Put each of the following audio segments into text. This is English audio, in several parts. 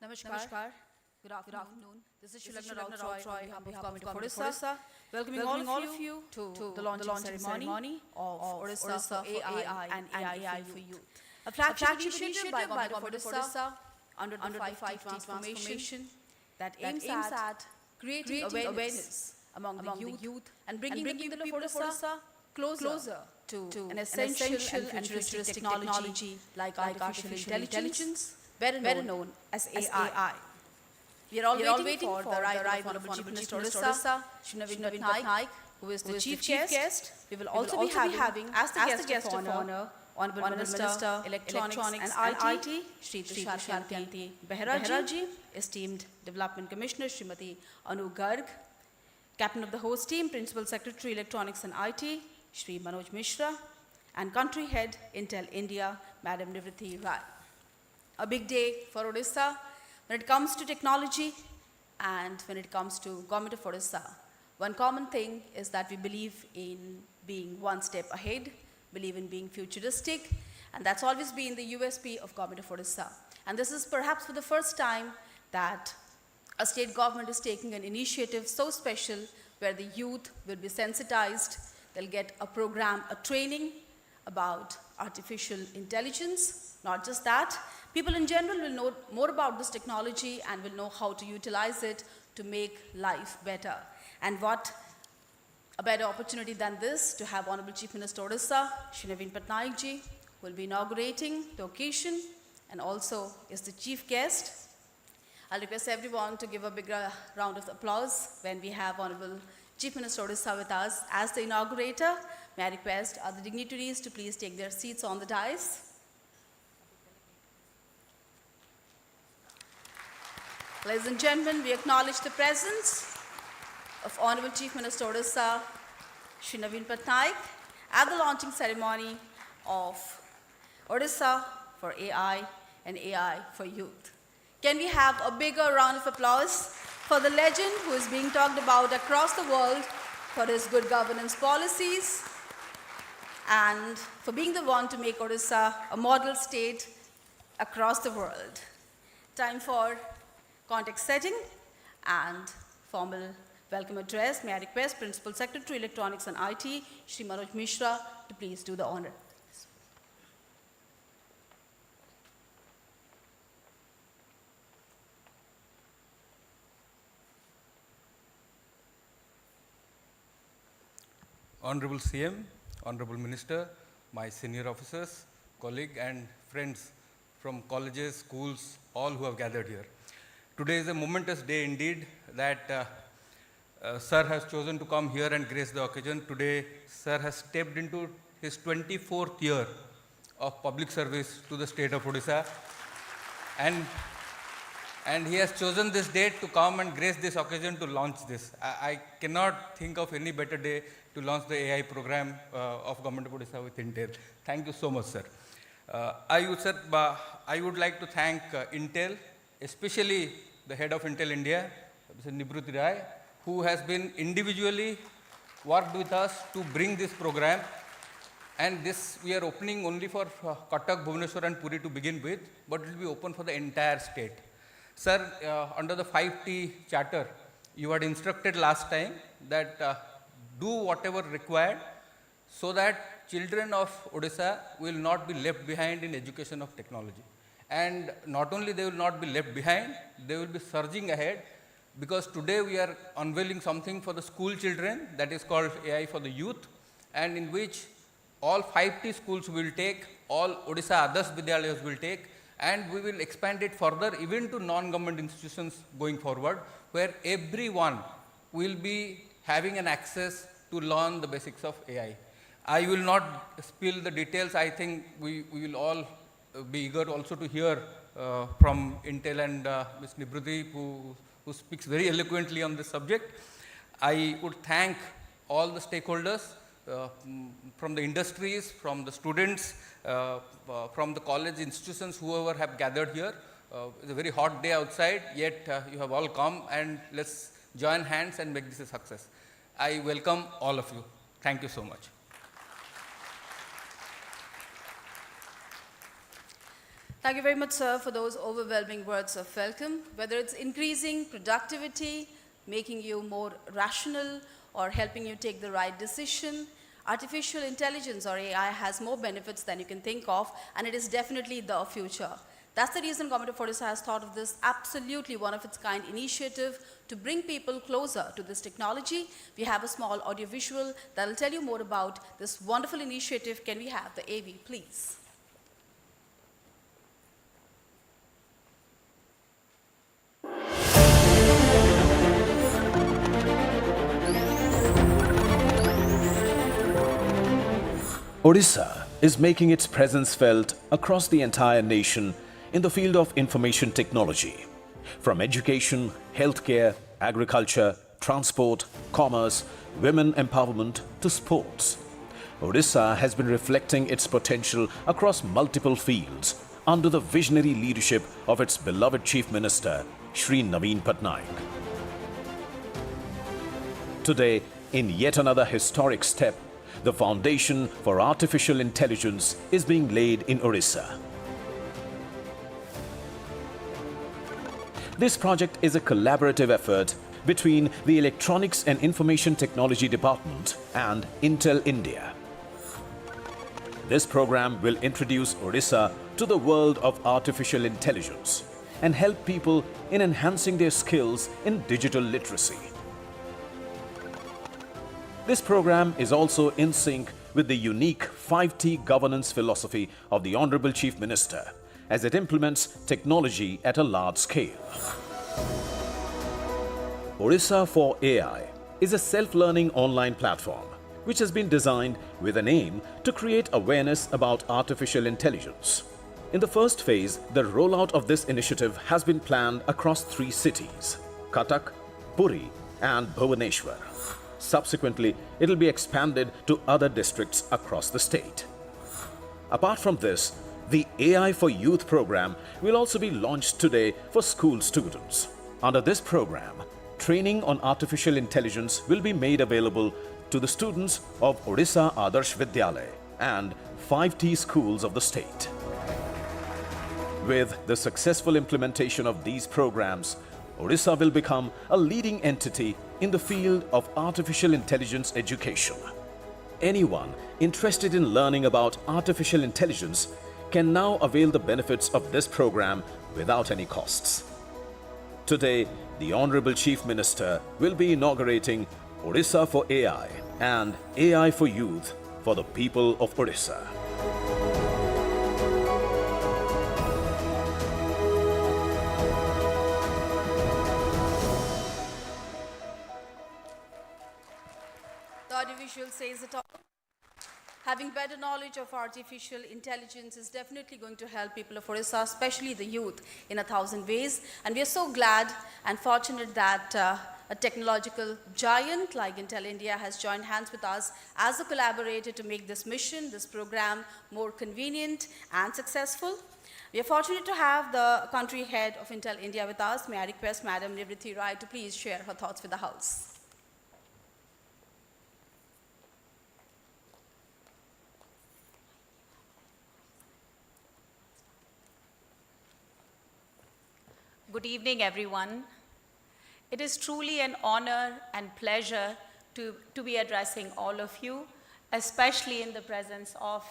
Namaskar. Good afternoon. This is Shilagna Rao Troy on behalf of Government of Odisha, welcoming all of you to the launching ceremony of Odisha for AI and AI for Youth. A flagship initiative by Government of Odisha under the 5T transformation that aims at creating awareness among the youth and bringing the people of Odisha closer to an essential and futuristic technology like artificial intelligence, better known as AI. We are all waiting for the arrival of Honorable Chief Minister Odisha, Shri Patnaik, who is the chief guest. We will also be having, as the guest of honor, Honorable Minister, Electronics and IT, Shri Tusharyanti Beheraji, esteemed Development Commissioner, Srimati Anu Garg, Captain of the host team, Principal Secretary, Electronics and IT, Shri Manoj Mishra, and Country Head, Intel India, Madam Nivritti Rai. A big day for Odisha when it comes to technology and when it comes to Government of Odisha. One common thing is that we believe in being one step ahead, believe in being futuristic, and that's always been the USP of Government of Odisha. And this is perhaps for the first time that a state government is taking an initiative so special where the youth will be sensitized, they'll get a program, a training about artificial intelligence. Not just that, people in general will know more about this technology and will know how to utilize it to make life better. And what a better opportunity than this to have Honorable Chief Minister Odisha, Shri Patnaik ji, who will be inaugurating the occasion and also is the chief guest. I'll request everyone to give a big round of applause when we have Honorable Chief Minister Odisha with us as the inaugurator. May I request other dignitaries to please take their seats on the dais. Ladies and gentlemen, we acknowledge the presence of Honorable Chief Minister Odisha, Shri Patnaik, at the launching ceremony of Odisha for AI and AI for Youth. Can we have a bigger round of applause for the legend who is being talked about across the world for his good governance policies and for being the one to make Odisha a model state across the world. Time for context setting and formal welcome address. May I request Principal Secretary, Electronics and IT, Shri Manoj Mishra, to please do the honor. Honorable CM, Honorable Minister, my senior officers, colleagues and friends from colleges, schools, all who have gathered here. Today is a momentous day indeed that Sir has chosen to come here and grace the occasion. Today, Sir has stepped into his 24th year of public service to the state of Odisha. And he has chosen this date to come and grace this occasion to launch this. I cannot think of any better day to launch the AI program of Government of Odisha with Intel. Thank you so much, sir. I would like to thank Intel, especially the head of Intel India, Mr. Nivritti Rai, who has been individually worked with us to bring this program. And this we are opening only for Cuttack, Bhubaneswar and Puri to begin with, but it will be open for the entire state. Sir, under the 5T charter, you had instructed last time that do whatever required so that children of Odisha will not be left behind in education of technology. And not only they will not be left behind, they will be surging ahead, because today we are unveiling something for the school children that is called AI for the Youth, and in which all 5T schools will take, all Odisha Adarsh Vidyalayas will take, and we will expand it further even to non-government institutions going forward, where everyone will be having an access to learn the basics of AI. I will not spill the details. I think we will all be eager also to hear from Intel and Ms. Nivritti, who speaks very eloquently on this subject. I would thank all the stakeholders from the industries, from the students, from the college institutions, whoever have gathered here. It's a very hot day outside, yet you have all come, and let's join hands and make this a success. I welcome all of you. Thank you so much. Thank you very much, sir, for those overwhelming words of welcome. Whether it's increasing productivity, making you more rational, or helping you take the right decision, artificial intelligence or AI has more benefits than you can think of, and it is definitely the future. That's the reason Government of Odisha has thought of this absolutely one of its kind initiative to bring people closer to this technology. We have a small audiovisual that will tell you more about this wonderful initiative. Can we have the AV, please? Odisha is making its presence felt across the entire nation in the field of information technology. From education, healthcare, agriculture, transport, commerce, women empowerment to sports. Odisha has been reflecting its potential across multiple fields under the visionary leadership of its beloved Chief Minister, Shri Naveen Patnaik. Today, in yet another historic step, the foundation for artificial intelligence is being laid in Odisha. This project is a collaborative effort between the Electronics and Information Technology Department and Intel India. This program will introduce Odisha to the world of artificial intelligence and help people in enhancing their skills in digital literacy. This program is also in sync with the unique 5T governance philosophy of the Honorable Chief Minister as it implements technology at a large scale. Odisha for AI is a self-learning online platform which has been designed with an aim to create awareness about artificial intelligence. In the first phase, the rollout of this initiative has been planned across 3 cities, Cuttack, Puri and Bhubaneswar. Subsequently, it will be expanded to other districts across the state. Apart from this, the AI for Youth program will also be launched today for school students. Under this program, training on artificial intelligence will be made available to the students of Odisha Adarsh Vidyalaya and 5T schools of the state. With the successful implementation of these programs, Odisha will become a leading entity in the field of artificial intelligence education. Anyone interested in learning about artificial intelligence can now avail the benefits of this program without any costs. Today, the Honorable Chief Minister will be inaugurating Odisha for AI and AI for Youth for the people of Odisha. The audiovisual says it all. Having better knowledge of artificial intelligence is definitely going to help people of Odisha, especially the youth, in 1,000 ways. And we are so glad and fortunate that a technological giant like Intel India has joined hands with us as a collaborator to make this mission, this program, more convenient and successful. We are fortunate to have the country head of Intel India with us. May I request Madam Nivritti Rai to please share her thoughts with the House. Good evening, everyone. It is truly an honor and pleasure to be addressing all of you, especially in the presence of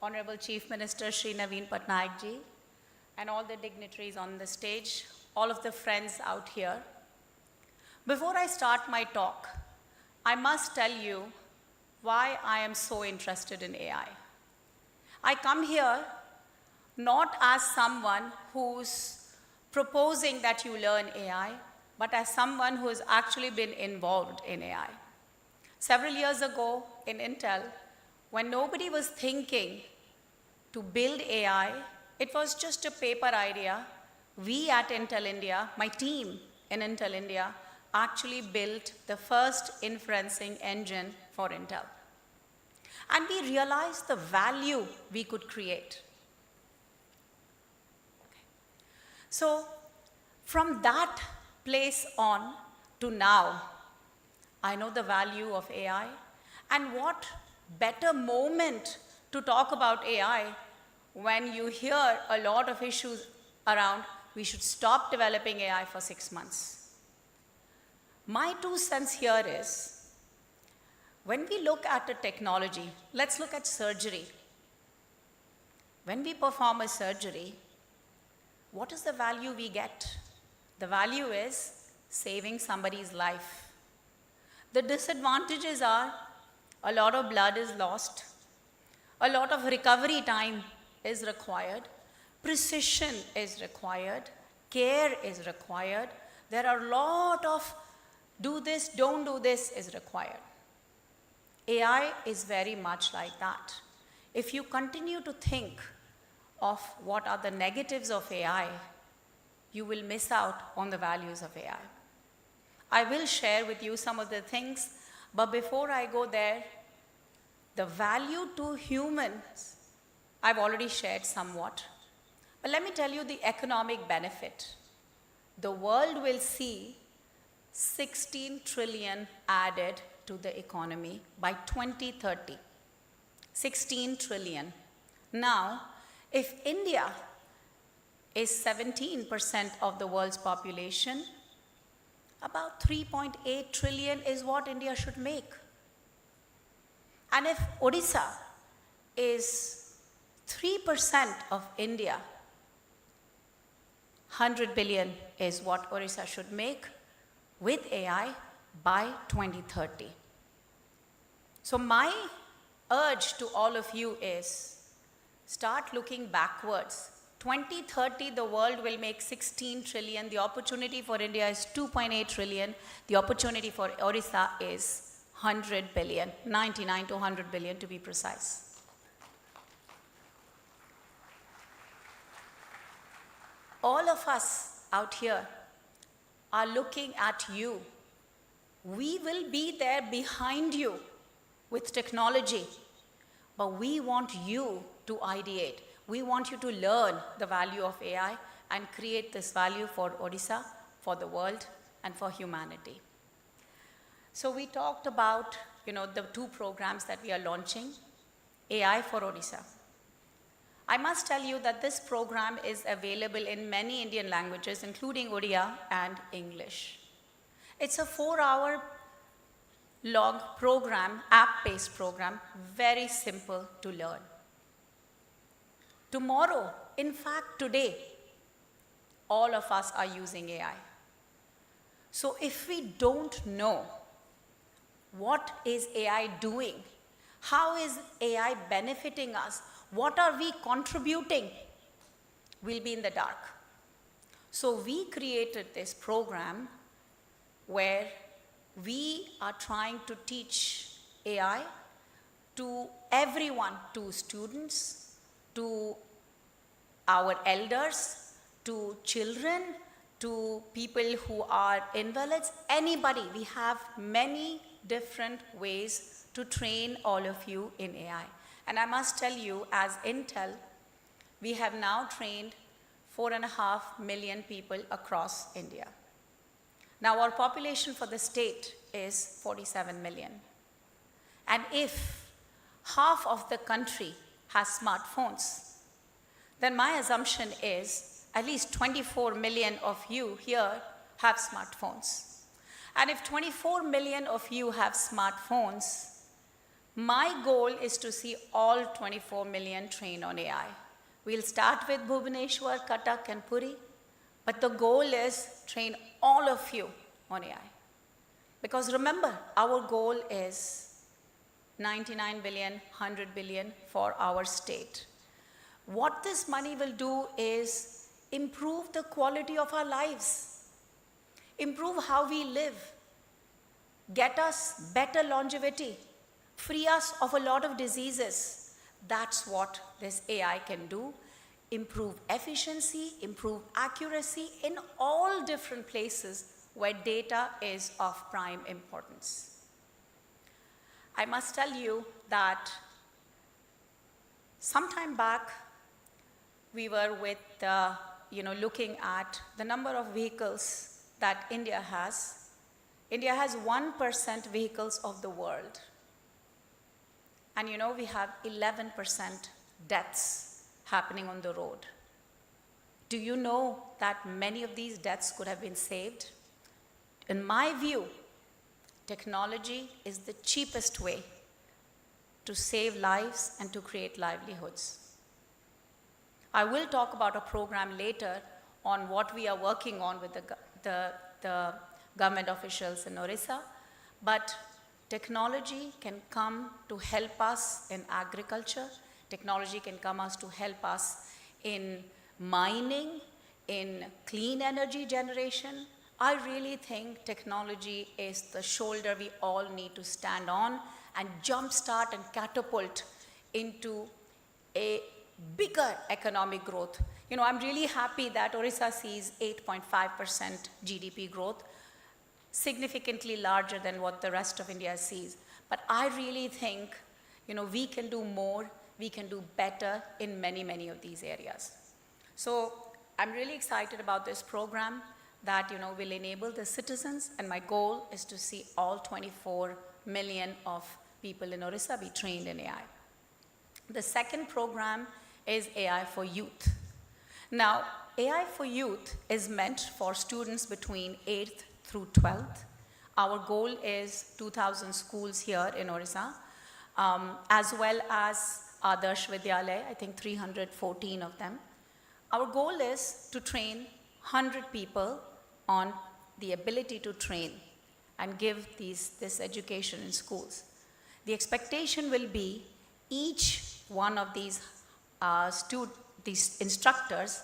Honorable Chief Minister Shri Naveen Patnaik ji and all the dignitaries on the stage, all of the friends out here. Before I start my talk, I must tell you why I am so interested in AI. I come here not as someone who's proposing that you learn AI, but as someone who has actually been involved in AI. Several years ago in Intel, when nobody was thinking to build AI, it was just a paper idea. We at Intel India, my team in Intel India, actually built the first inferencing engine for Intel. And we realized the value we could create. So from that place on to now, I know the value of AI, and what better moment to talk about AI when you hear a lot of issues around, we should stop developing AI for 6 months. My 2 cents here is, when we look at a technology, let's look at surgery. When we perform a surgery, what is the value we get? The value is saving somebody's life. The disadvantages are a lot of blood is lost, a lot of recovery time is required, precision is required, care is required. There are a lot of do this, don't do this is required. AI is very much like that. If you continue to think of what are the negatives of AI, you will miss out on the values of AI. I will share with you some of the things, but before I go there, the value to humans, I've already shared somewhat. But let me tell you the economic benefit. The world will see 16 trillion added to the economy by 2030. 16 trillion. Now, if India is 17% of the world's population, about 3.8 trillion is what India should make. And if Odisha is 3% of India, 100 billion is what Odisha should make with AI by 2030. So my urge to all of you is, start looking backwards. 2030, the world will make 16 trillion. The opportunity for India is 2.8 trillion. The opportunity for Odisha is 100 billion, 99 to 100 billion to be precise. All of us out here are looking at you. We will be there behind you with technology, but we want you to ideate. We want you to learn the value of AI and create this value for Odisha, for the world, and for humanity. So we talked about, the 2 programs that we are launching, AI for Odisha. I must tell you that this program is available in many Indian languages, including Odia and English. It's a 4-hour long program, app-based program, very simple to learn. Tomorrow, in fact today, all of us are using AI. So if we don't know what is AI doing, how is AI benefiting us, what are we contributing, we'll be in the dark. So we created this program where we are trying to teach AI to everyone, to students, to our elders, to children, to people who are invalids, anybody. We have many different ways to train all of you in AI. And I must tell you, as Intel, we have now trained 4.5 million people across India. Now our population for the state is 47 million. And if half of the country has smartphones, then my assumption is at least 24 million of you here have smartphones. And if 24 million of you have smartphones, my goal is to see all 24 million trained on AI. We'll start with Bhubaneswar, Cuttack, and Puri, but the goal is train all of you on AI. Because remember, our goal is 99 billion, 100 billion for our state. What this money will do is improve the quality of our lives, improve how we live, get us better longevity, free us of a lot of diseases. That's what this AI can do. Improve efficiency, improve accuracy in all different places where data is of prime importance. I must tell you that sometime back, we were looking at the number of vehicles that India has. India has 1% vehicles of the world. And we have 11% deaths happening on the road. Do you know that many of these deaths could have been saved? In my view, technology is the cheapest way to save lives and to create livelihoods. I will talk about a program later on what we are working on with the government officials in Odisha, but technology can come to help us in agriculture. Technology can come us to help us in mining, in clean energy generation. I really think technology is the shoulder we all need to stand on and jumpstart and catapult into a bigger economic growth. You know, I'm really happy that Odisha sees 8.5% GDP growth, significantly larger than what the rest of India sees. But I really think, you know, we can do more, we can do better in many, many of these areas. So I'm really excited about this program that, you know, will enable the citizens, and my goal is to see all 24 million of people in Odisha be trained in AI. The second program is AI for Youth. Now, AI for Youth is meant for students between 8th through 12th. Our goal is 2,000 schools here in Odisha, as well as Adarsh Vidyalaya, I think 314 of them. Our goal is to train 100 people on the ability to train and give this education in schools. The expectation will be each one of these instructors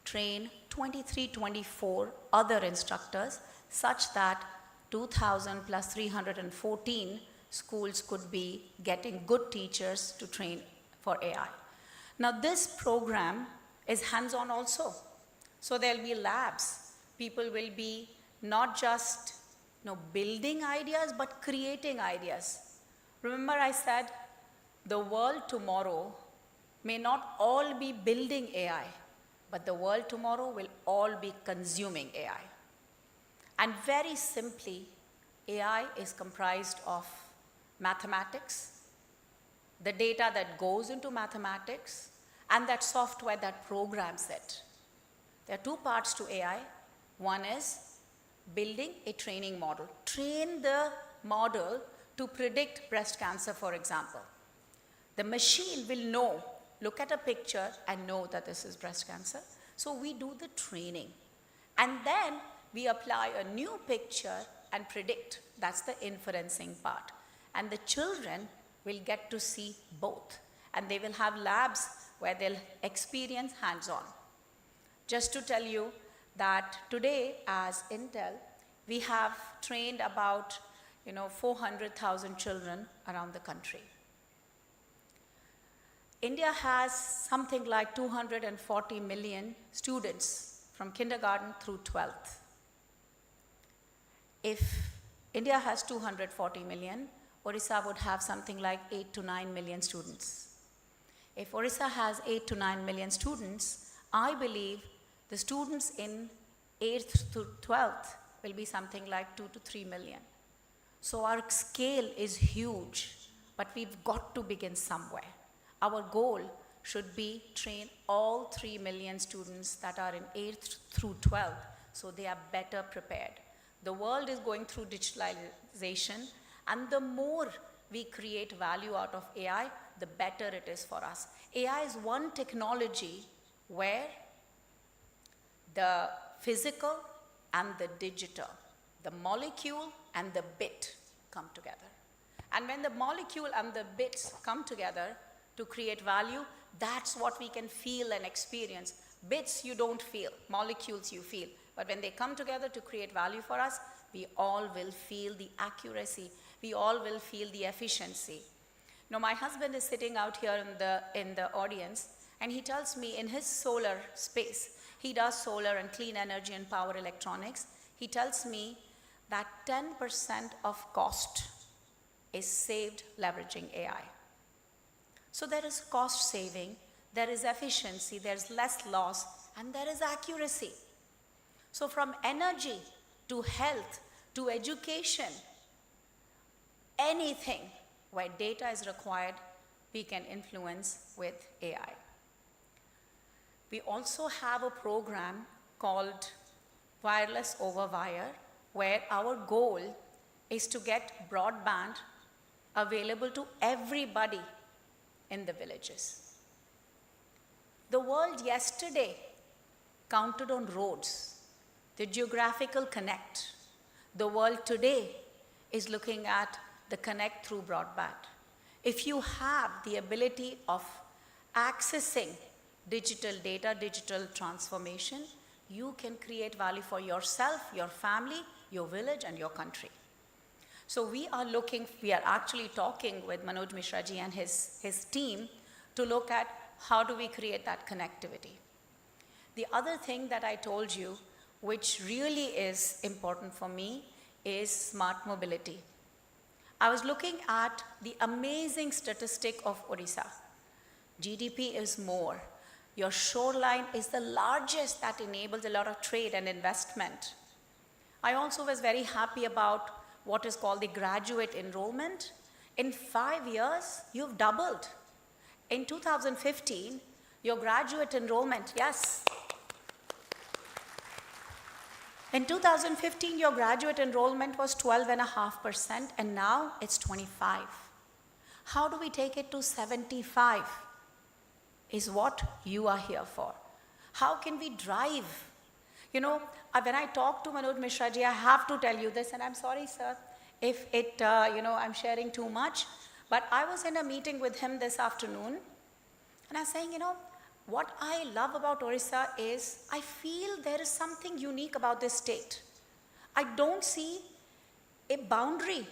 train 23, 24 other instructors, such that 2,000 plus 314 schools could be getting good teachers to train for AI. Now this program is hands-on also. So there'll be labs. People will be not just building ideas, but creating ideas. Remember I said, the world tomorrow may not all be building AI, but the world tomorrow will all be consuming AI. And very simply, AI is comprised of mathematics, the data that goes into mathematics, and that software that programs it. There are two parts to AI. One is building a training model. Train the model to predict breast cancer, for example. The machine will know, look at a picture and know that this is breast cancer. So we do the training. And then we apply a new picture and predict. That's the inferencing part. And the children will get to see both. And they will have labs where they'll experience hands-on. Just to tell you that today, as Intel, we have trained about 400,000 children around the country. India has something like 240 million students from kindergarten through 12th. If India has 240 million, Odisha would have something like 8 to 9 million students. If Odisha has 8 to 9 million students, I believe the students in 8th to 12th will be something like 2 to 3 million. So our scale is huge, but we've got to begin somewhere. Our goal should be train all 3 million students that are in 8th through 12th so they are better prepared. The world is going through digitalization, and the more we create value out of AI, the better it is for us. AI is one technology where the physical and the digital, the molecule and the bit come together. And when the molecule and the bits come together to create value, that's what we can feel and experience. Bits you don't feel, molecules you feel. But when they come together to create value for us, we all will feel the accuracy. We all will feel the efficiency. My husband is sitting out here in the audience, and he tells me in his solar space, he does solar and clean energy and power electronics. He tells me that 10% of cost is saved leveraging AI. So there is cost saving, there is efficiency, there's less loss, and there is accuracy. So from energy to health to education, anything where data is required, we can influence with AI. We also have a program called Wireless over Wire, where our goal is to get broadband available to everybody in the villages. The world yesterday counted on roads, the geographical connect. The world today is looking at the connect through broadband. If you have the ability of accessing digital data, digital transformation, you can create value for yourself, your family, your village, and your country. So we are actually talking with Manoj Mishra ji and his team to look at how do we create that connectivity. The other thing that I told you, which really is important for me, is smart mobility. I was looking at the amazing statistic of Odisha. GDP is more. Your shoreline is the largest that enables a lot of trade and investment. I also was very happy about what is called the graduate enrollment. In 5 years, you've doubled. In 2015, your graduate enrollment, yes. In 2015, your graduate enrollment was 12.5%, and now it's 25. How do we take it to 75? Is what you are here for. How can we drive? You know, when I talk to Manoj Mishra ji, I have to tell you this, and I'm sorry, sir, if I'm sharing too much, but I was in a meeting with him this afternoon, and I was saying, what I love about Odisha is I feel there is something unique about this state. I don't see a boundary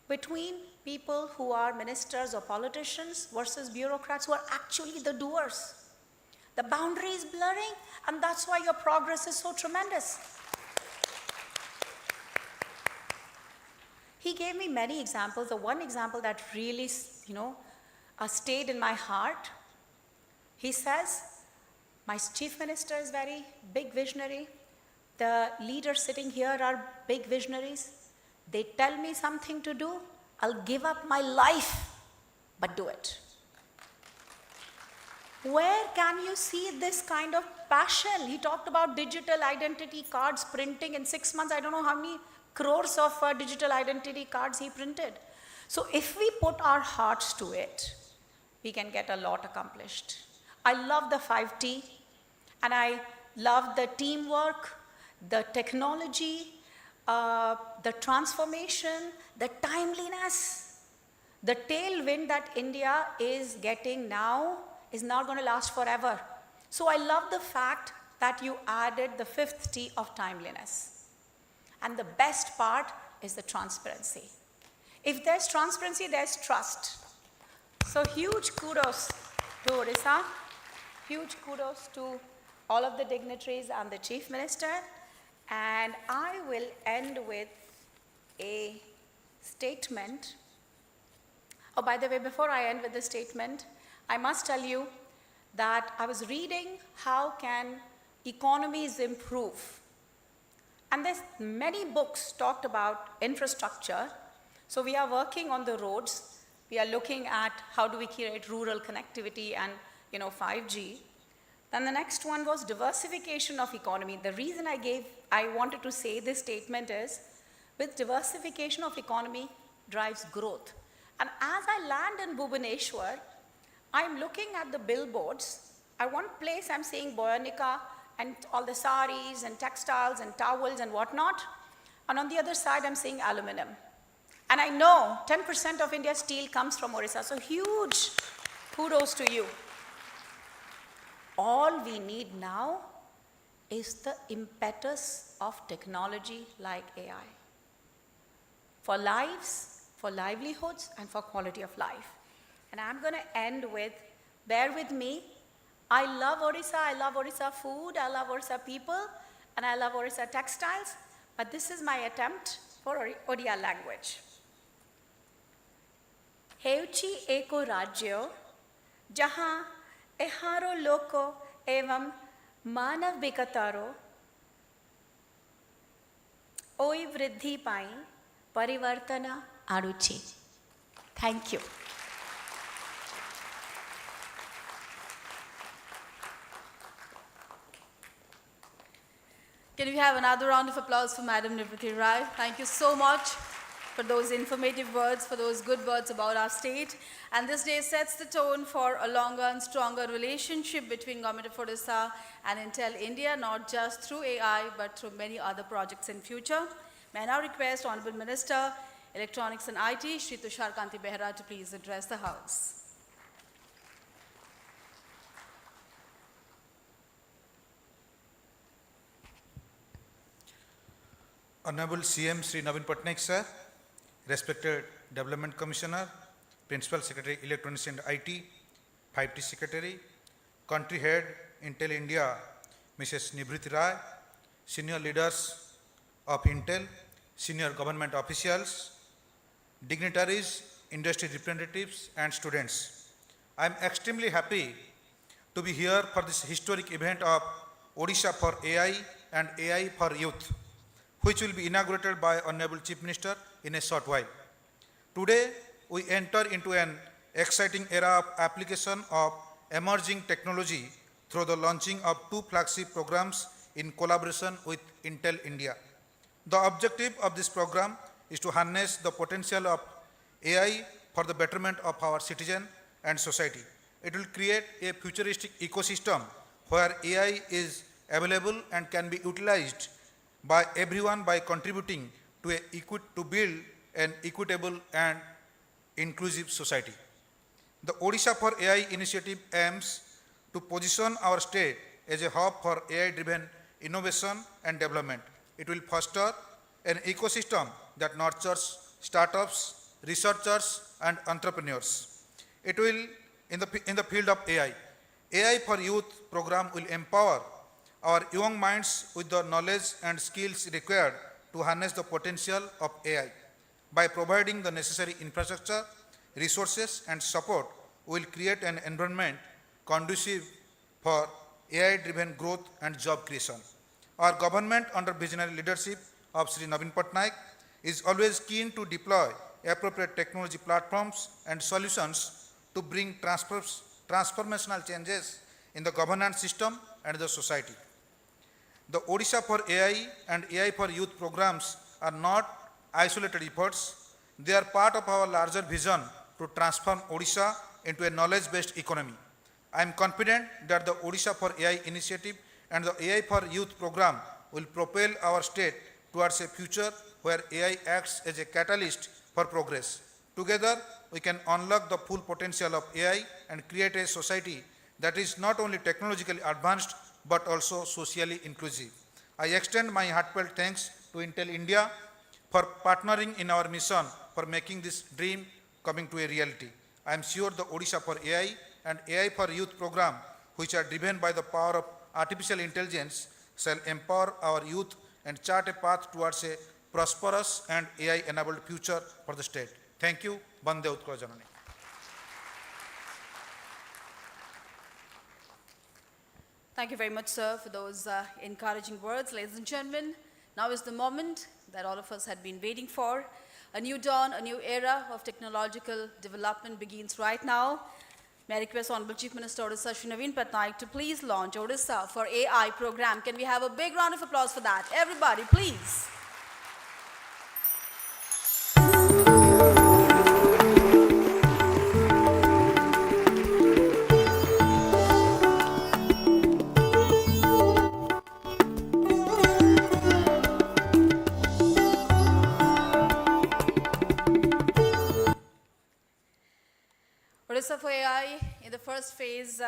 between people who are ministers or politicians versus bureaucrats who are actually the doers. The boundary is blurring, and that's why your progress is so tremendous. He gave me many examples. The one example that really, stayed in my heart, he says, my chief minister is very big visionary. The leaders sitting here are big visionaries. They tell me something to do, I'll give up my life, but do it. Where can you see this kind of passion? He talked about digital identity cards printing in 6 months. I don't know how many crores of digital identity cards he printed. So if we put our hearts to it, we can get a lot accomplished. I love the 5T, and I love the teamwork, the technology, the transformation, the timeliness. The tailwind that India is getting now is not going to last forever. So I love the fact that you added the 5th T of timeliness. And the best part is the transparency. If there's transparency, there's trust. So huge kudos to Odisha. Huge kudos to all of the dignitaries and the Chief Minister. And I will end with a statement. Oh, by the way, before I end with the statement, I must tell you that I was reading how can economies improve. And there's many books talked about infrastructure. So we are working on the roads. We are looking at how do we create rural connectivity and 5G. Then the next one was diversification of economy. The reason I wanted to say this statement is, with diversification of economy drives growth. And as I land in Bhubaneswar, I'm looking at the billboards. At one place I'm seeing Boyanika and all the saris and textiles and towels and whatnot. And on the other side I'm seeing aluminum. And I know 10% of India's steel comes from Odisha. So huge kudos to you. All we need now is the impetus of technology like AI. For lives, for livelihoods, and for quality of life. And I'm going to end with, bear with me, I love Odisha, I love Odisha food, I love Odisha people, and I love Odisha textiles, but this is my attempt for Odia language. Heuchi eko rajyo, jahan eharo loko evam manav vikataro, oi vriddhi pai parivartana aruchi. Thank you. Can we have another round of applause for Madam Nivriti Rai? Thank you so much for those informative words, for those good words about our state. And this day sets the tone for a longer and stronger relationship between Government of Odisha and Intel India, not just through AI, but through many other projects in future. May I now request Honorable Minister, Electronics and IT, Shri Tushar Kanti Behra, to please address the House. Honorable CM Sri Naveen Patnaik sir, respected Development Commissioner, Principal Secretary Electronics and IT, 5T Secretary, Country Head Intel India, Mrs. Nivriti Rai, Senior Leaders of Intel, Senior Government Officials, dignitaries, industry representatives and students. I am extremely happy to be here for this historic event of Odisha for AI and AI for Youth, which will be inaugurated by Honorable Chief Minister in a short while. Today, we enter into an exciting era of application of emerging technology through the launching of 2 flagship programs in collaboration with Intel India. The objective of this program is to harness the potential of AI for the betterment of our citizen and society. It will create a futuristic ecosystem where AI is available and can be utilized by everyone by contributing to build an equitable and inclusive society. The Odisha for AI initiative aims to position our state as a hub for AI-driven innovation and development. It will foster an ecosystem that nurtures startups, researchers, and entrepreneurs. It will, in the field of AI, AI for Youth program will empower our young minds with the knowledge and skills required to harness the potential of AI. By providing the necessary infrastructure, resources, and support, we will create an environment conducive for AI-driven growth and job creation. Our government, under visionary leadership of Sri Naveen Patnaik, is always keen to deploy appropriate technology platforms and solutions to bring transformational changes in the governance system and the society. The Odisha for AI and AI for Youth programs are not isolated efforts. They are part of our larger vision to transform Odisha into a knowledge-based economy. I am confident that the Odisha for AI initiative and the AI for Youth program will propel our state towards a future where AI acts as a catalyst for progress. Together, we can unlock the full potential of AI and create a society that is not only technologically advanced but also socially inclusive. I extend my heartfelt thanks to Intel India for partnering in our mission for making this dream coming to a reality. I am sure the Odisha for AI and AI for Youth program, which are driven by the power of artificial intelligence, shall empower our youth and chart a path towards a prosperous and AI-enabled future for the state. Thank you. Bande Utkala Janani. Thank you very much, sir, for those encouraging words. Ladies and gentlemen, now is the moment that all of us had been waiting for. A new dawn, a new era of technological development begins right now. May I request Honorable Chief Minister Odisha, Shri Naveen Patnaik, to please launch Odisha for AI program. Can we have a big round of applause for that? Everybody, please. Odisha for AI in the first phase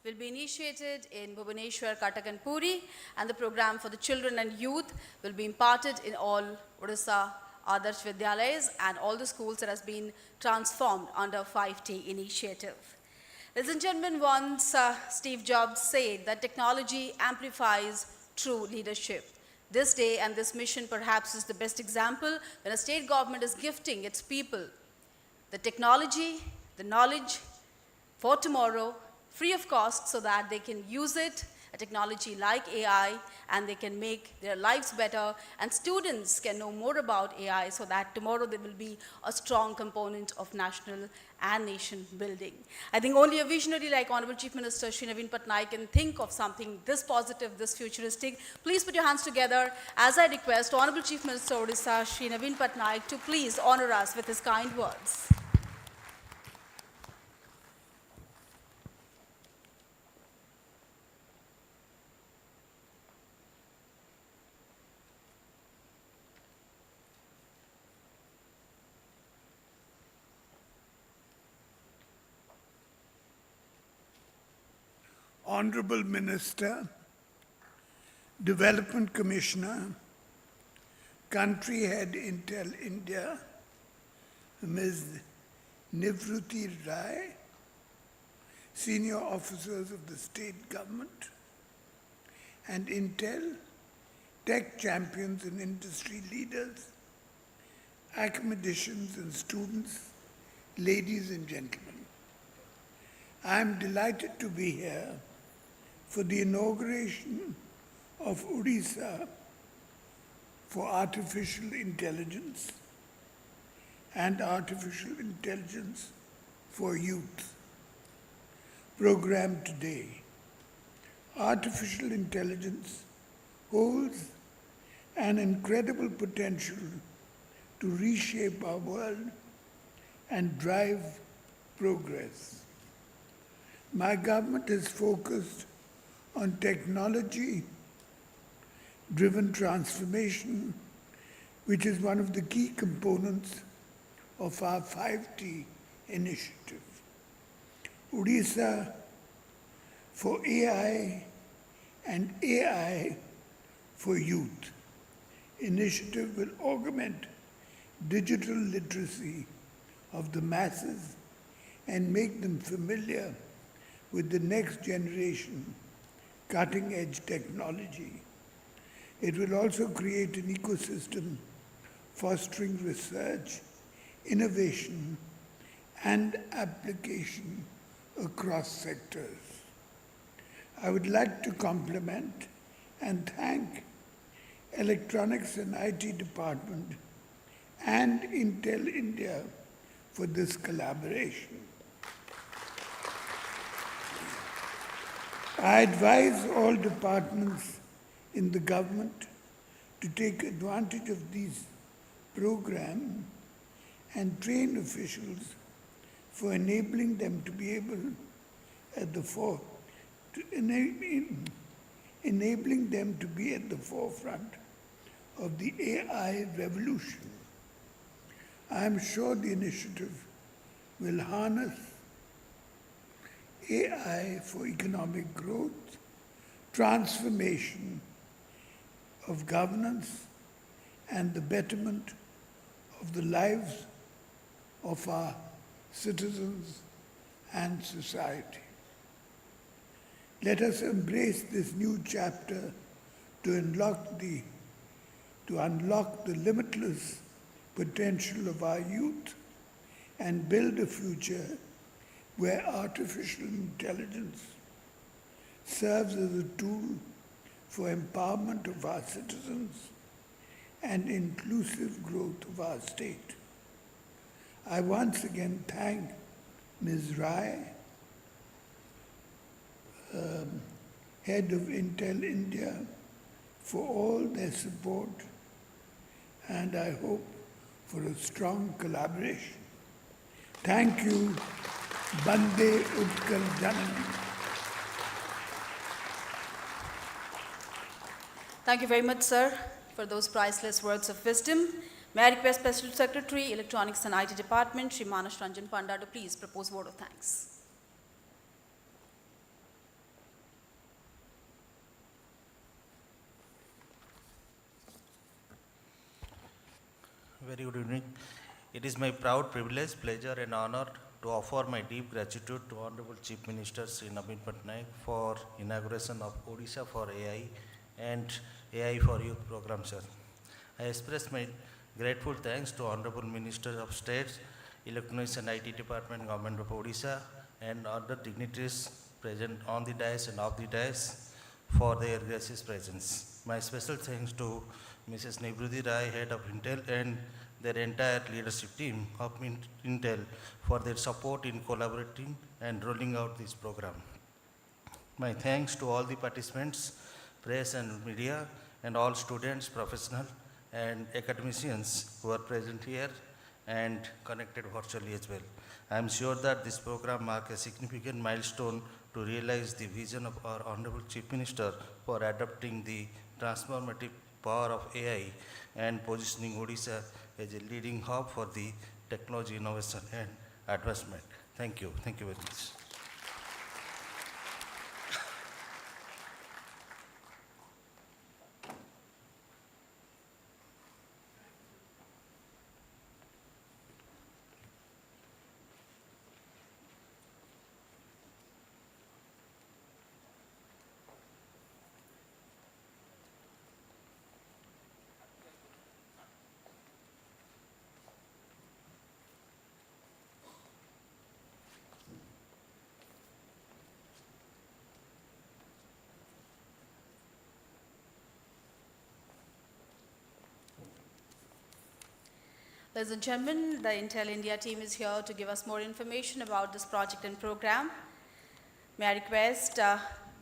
will be initiated in Bhubaneswar, Cuttack and Puri, and the program for the children and youth will be imparted in all Odisha Adarsh Vidyalayas and all the schools that has been transformed under 5T initiative. Ladies and gentlemen, once Steve Jobs said that technology amplifies true leadership. This day and this mission perhaps is the best example when a state government is gifting its people the technology, the knowledge for tomorrow, free of cost, so that they can use it at technology like AI, and they can make their lives better, and students can know more about AI so that tomorrow they will be a strong component of national and nation building. I think only a visionary like Honorable Chief Minister Shri Naveen Patnaik can think of something this positive, this futuristic. Please put your hands together as I request Honorable Chief Minister Odisha Shri Naveen Patnaik to please honor us with his kind words. Honorable Minister, Development Commissioner, Country Head Intel India, Ms. Nivruti Rai, Senior Officers of the State Government, and Intel, tech champions and industry leaders, academicians and students, ladies and gentlemen. I am delighted to be here for the inauguration of Odisha for Artificial Intelligence and Artificial Intelligence for Youth program today. Artificial intelligence holds an incredible potential to reshape our world and drive progress. My government is focused on technology-driven transformation, which is one of the key components of our 5T initiative. Odisha for AI and AI for Youth initiative will augment digital literacy of the masses and make them familiar with the next generation cutting-edge technology. It will also create an ecosystem fostering research, innovation, and application across sectors. I would like to compliment and thank Electronics and IT Department and Intel India for this collaboration. I advise all departments in the government to take advantage of these programs and train officials for enabling them to be able enabling them to be at the forefront of the AI revolution. I am sure the initiative will harness AI for economic growth, transformation of governance, and the betterment of the lives of our citizens and society. Let us embrace this new chapter to unlock the limitless potential of our youth and build a future where artificial intelligence serves as a tool for empowerment of our citizens and inclusive growth of our state. I once again thank Ms. Rai, head of Intel India, for all their support, and I hope for a strong collaboration. Thank you. Bande Utkal Janani. Thank you very much, sir, for those priceless words of wisdom. May I request Special Secretary, Electronics and IT Department, Shri Manas Ranjan Panda, to please propose vote of thanks. Very good evening. It is my proud privilege, pleasure and honor to offer my deep gratitude to Honorable Chief Minister Shri Naveen Patnaik for inauguration of Odisha for AI and AI for Youth program, sir. I express my grateful thanks to Honorable Minister of States, Electronics and IT Department, Government of Odisha, and other dignitaries present on the dais and off the dais for their gracious presence. My special thanks to Mrs. Nibrudi Rai, Head of Intel, and their entire leadership team of Intel for their support in collaborating and rolling out this program. My thanks to all the participants, press and media, and all students, professionals, and academicians who are present here and connected virtually as well. I am sure that this program marks a significant milestone to realize the vision of our Honorable Chief Minister for adopting the transformative power of AI and positioning Odisha as a leading hub for the technology innovation and advancement. Thank you. Thank you very much. Ladies and gentlemen, the Intel India team is here to give us more information about this project and program. May I request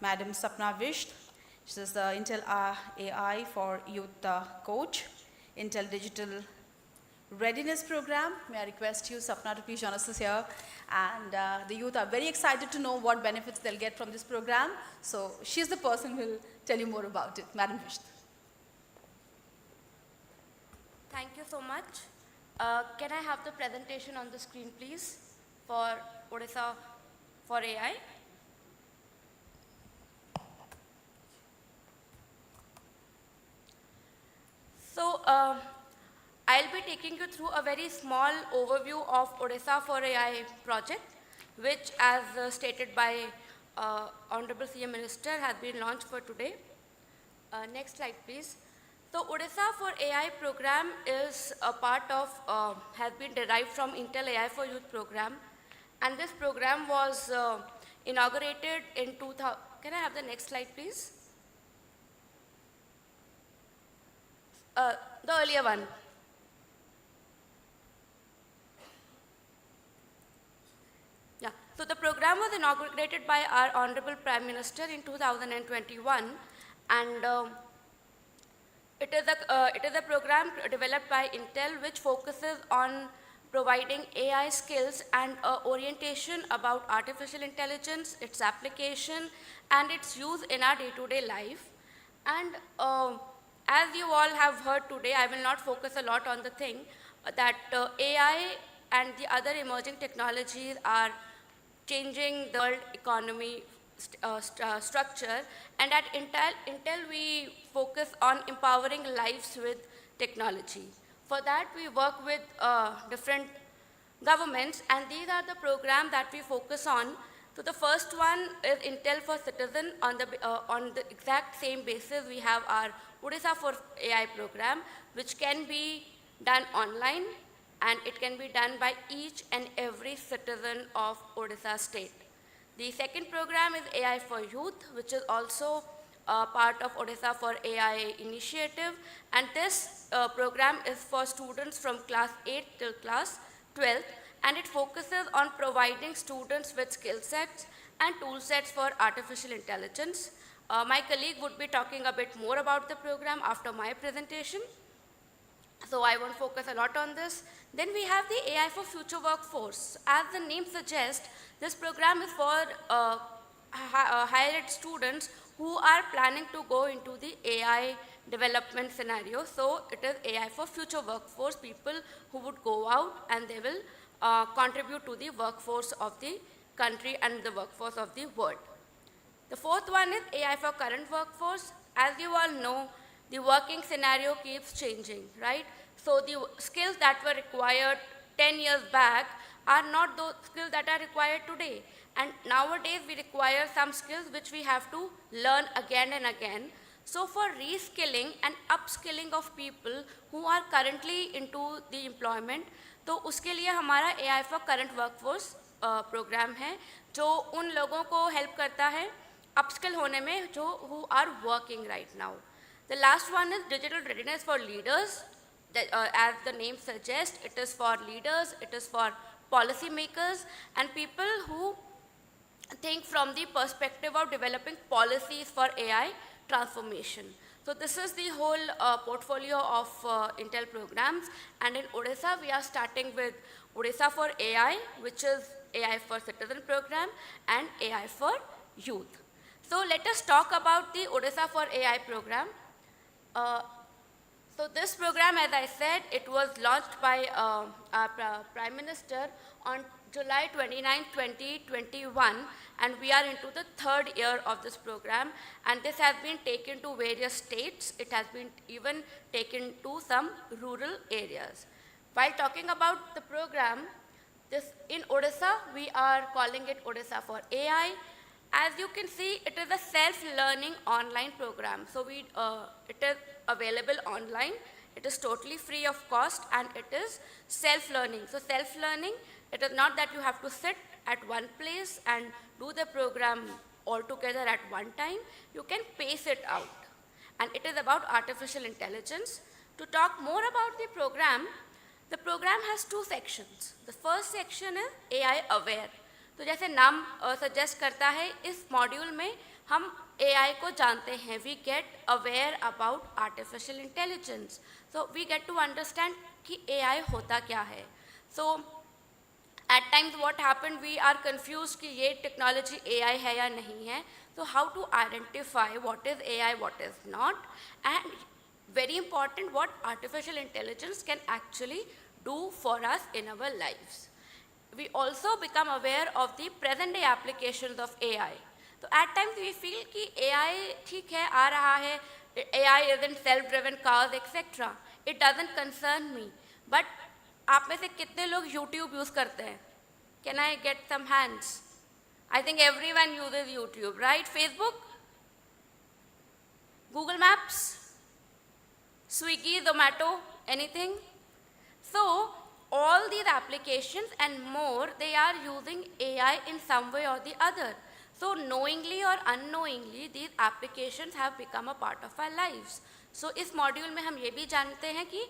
Madam Sapna Visht, she is the Intel AI for Youth Coach, Intel Digital Readiness Program. May I request you, Sapna, to please join us here. And the youth are very excited to know what benefits they'll get from this program. So she's the person who will tell you more about it. Madam Visht. Thank you so much. Can I have the presentation on the screen, please, for Odisha for AI? So, I'll be taking you through a very small overview of Odisha for AI project, which, as stated by Honorable CM Minister, has been launched for today. Next slide, please. So Odisha for AI program is a part of, has been derived from Intel AI for Youth program. And this program was inaugurated in 2000, can I have the next slide please? The earlier one. Yeah, so the program was inaugurated by our Honorable Prime Minister in 2021, and it is a program developed by Intel which focuses on providing AI skills and orientation about artificial intelligence, its application, and its use in our day-to-day life. And as you all have heard today, I will not focus a lot on the thing that AI and the other emerging technologies are changing the world economy structure, and at Intel we focus on empowering lives with technology. For that we work with different governments, and these are the programs that we focus on. So the first one is Intel for Citizen. On the exact same basis we have our Odisha for AI program, which can be done online, and it can be done by each and every citizen of Odisha state. The second program is AI for Youth, which is also part of Odisha for AI initiative. And this program is for students from class 8 till class 12. And it focuses on providing students with skill sets and tool sets for artificial intelligence. My colleague would be talking a bit more about the program after my presentation, so I won't focus a lot on this. Then we have the AI for Future Workforce. As the name suggests, this program is for higher ed students who are planning to go into the AI development scenario. So it is AI for Future Workforce, people who would go out and they will contribute to the workforce of the country and the workforce of the world. The fourth one is AI for Current Workforce. As you all know, the working scenario keeps changing, right? So the skills that were required 10 years back are not those skills that are required today. And nowadays we require some skills which we have to learn again and again. So for reskilling and upskilling of people who are currently into the employment, तो उसके लिए हमारा AI for Current Workforce program है, जो उन लोगों को help करता है upskill होने में जो who are working right now. The last one is digital readiness for leaders. As the name suggests, it is for leaders, it is for policymakers and people who think from the perspective of developing policies for AI transformation. So this is the whole portfolio of Intel programs, and in Odisha we are starting with Odisha for AI, which is AI for Citizen program and AI for Youth. So let us talk about the Odisha for AI program. So this program, as I said, it was launched by our Prime Minister on July 29, 2021, and we are into the third year of this program, and this has been taken to various states. It has been even taken to some rural areas. While talking about the program, in Odisha, we are calling it Odisha for AI. As you can see, it is a self-learning online program. So it is available online. It is totally free of cost, and it is self-learning. So self-learning, it is not that you have to sit at one place and do the program all together at one time. You can pace it out. And it is about artificial intelligence. To talk more about the program has two sections. The first section is AI aware. तो जैसे नाम suggest करता है, इस module में हम AI को जानते हैं. We get aware about artificial intelligence. So we get to understand कि AI होता क्या है. So at times what happened, we are confused कि ये technology AI है या नहीं है. So how to identify what is AI, what is not, and very important, what artificial intelligence can actually do for us in our lives. We also become aware of the present day applications of AI. So at times we feel कि AI ठीक है, आ रहा है, AI isn't self-driven cars, etc. It doesn't concern me. But आप में से कितने लोग YouTube use करते हैं? Can I get some hands? I think everyone uses YouTube, right? Facebook? Google Maps? Swiggy, Zomato, anything? So all these applications and more, they are using AI in some way or the other. So knowingly or unknowingly, these applications have become a part of our lives. So इस module में हम ये भी जानते हैं कि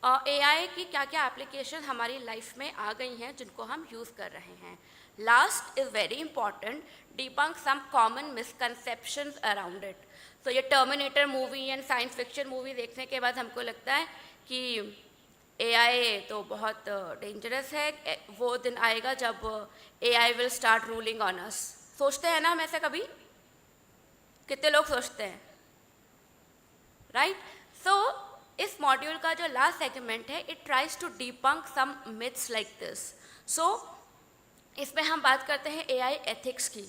AI की क्या क्या applications हमारी लाइफ में आ गई हैं जिनको हम यूज़ कर रहे हैं. Last is very important, debunk some common misconceptions around it. So ये Terminator movie and science fiction movie देखने के बाद हमको लगता है कि AI तो बहुत डेंजरस है. वो दिन आएगा जब AI will start ruling on us. सोचते हैं ना हम ऐसे कभी? कितने लोग सोचते हैं? Right? So इस मॉड्यूल का जो लास्ट सेगमेंट है, it tries to debunk some myths like this. So इसमें हम बात करते हैं AI ethics की.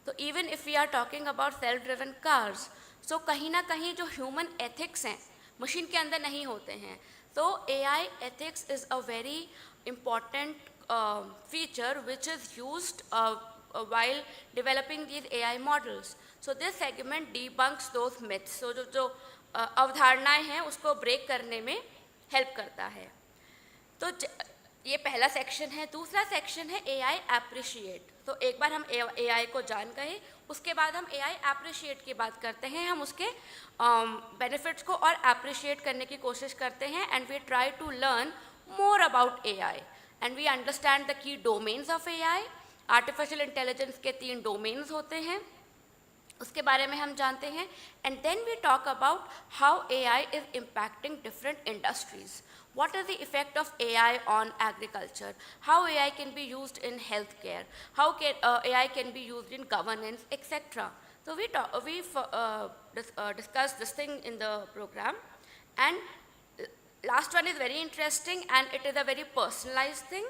तो even if we are talking about self-driven cars, so कहीं ना कहीं जो human ethics हैं, मशीन के अंदर नहीं होते हैं. So AI ethics is a very important feature which is used while developing these AI models. So this segment debunks those myths. So जो अवधारणाएं हैं उसको ब्रेक करने में हेल्प करता है. तो ये पहला सेक्शन है. दूसरा सेक्शन है AI appreciate. तो एक बार हम AI को जान गए, उसके बाद हम AI appreciate की बात करते हैं. हम उसके benefits को और appreciate करने की कोशिश करते हैं, and we try to learn more about AI, and we understand the key domains of AI. Artificial intelligence के 3 domains होते हैं, उसके बारे में हम जानते हैं. And then we talk about how AI is impacting different industries. What is the effect of AI on agriculture? How AI can be used in healthcare? How AI can be used in governance, etc. So we discussed this thing in the program. And last one is very interesting, and it is a very personalized thing.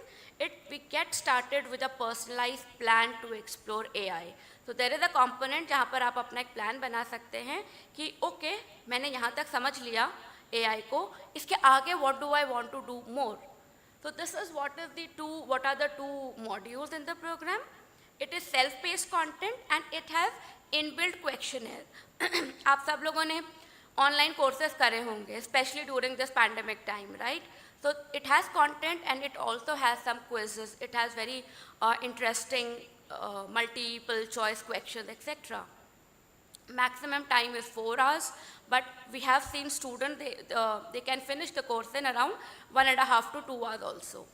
We get started with a personalized plan to explore AI. So there is a component जहाँ पर आप अपना एक plan बना सकते हैं कि okay, मैंने यहाँ तक समझ लिया AI को, इसके आगे what do I want to do more? So this is what are the 2 modules in the program. It is self-paced content and it has inbuilt questionnaire. आप सब लोगों ने online courses करे होंगे, especially during this pandemic time, right? So it has content and it also has some quizzes. It has very interesting multiple choice questions, etc. maximum time is 4 hours, but we have seen students, they can finish the course in around 1.5 to 2 hours also.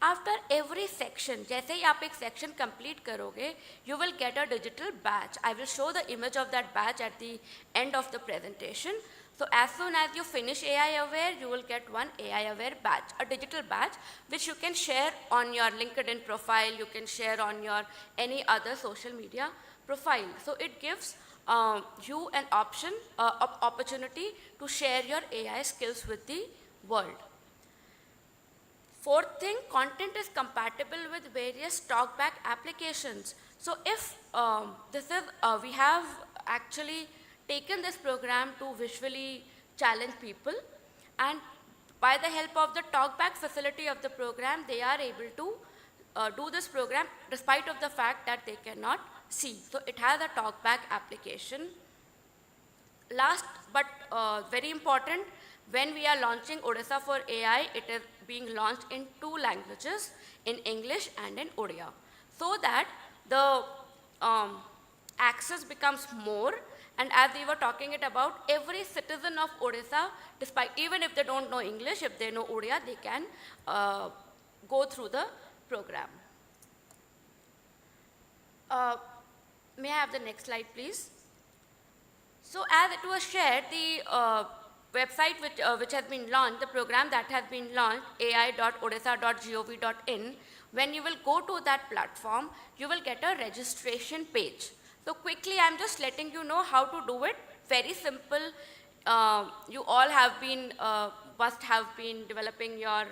After every section, जैसे ही आप एक section complete करोगे, you will get a digital badge. I will show the image of that badge at the end of the presentation. So as soon as you finish AI Aware, you will get one AI Aware badge, a digital badge, which you can share on your LinkedIn profile, you can share on your any other social media profile. So it gives you an opportunity to share your AI skills with the world. Fourth thing, content is compatible with various talkback applications. So if we have actually taken this program to visually challenge people, and by the help of the talkback facility of the program, they are able to do this program despite of the fact that they cannot see. So it has a talkback application. Last but very important, when we are launching Odisha for AI, it is being launched in 2 languages, in English and in Odia, so that the access becomes more. And as we were talking it about, every citizen of Odisha, despite even if they don't know English, if they know Odia, they can go through the program. May I have the next slide, please? So as it was shared, the website which has been launched, the program that has been launched, ai.odisha.gov.in, when you will go to that platform, you will get a registration page. So quickly, I'm just letting you know how to do it. Very simple. You all have been, must have been developing your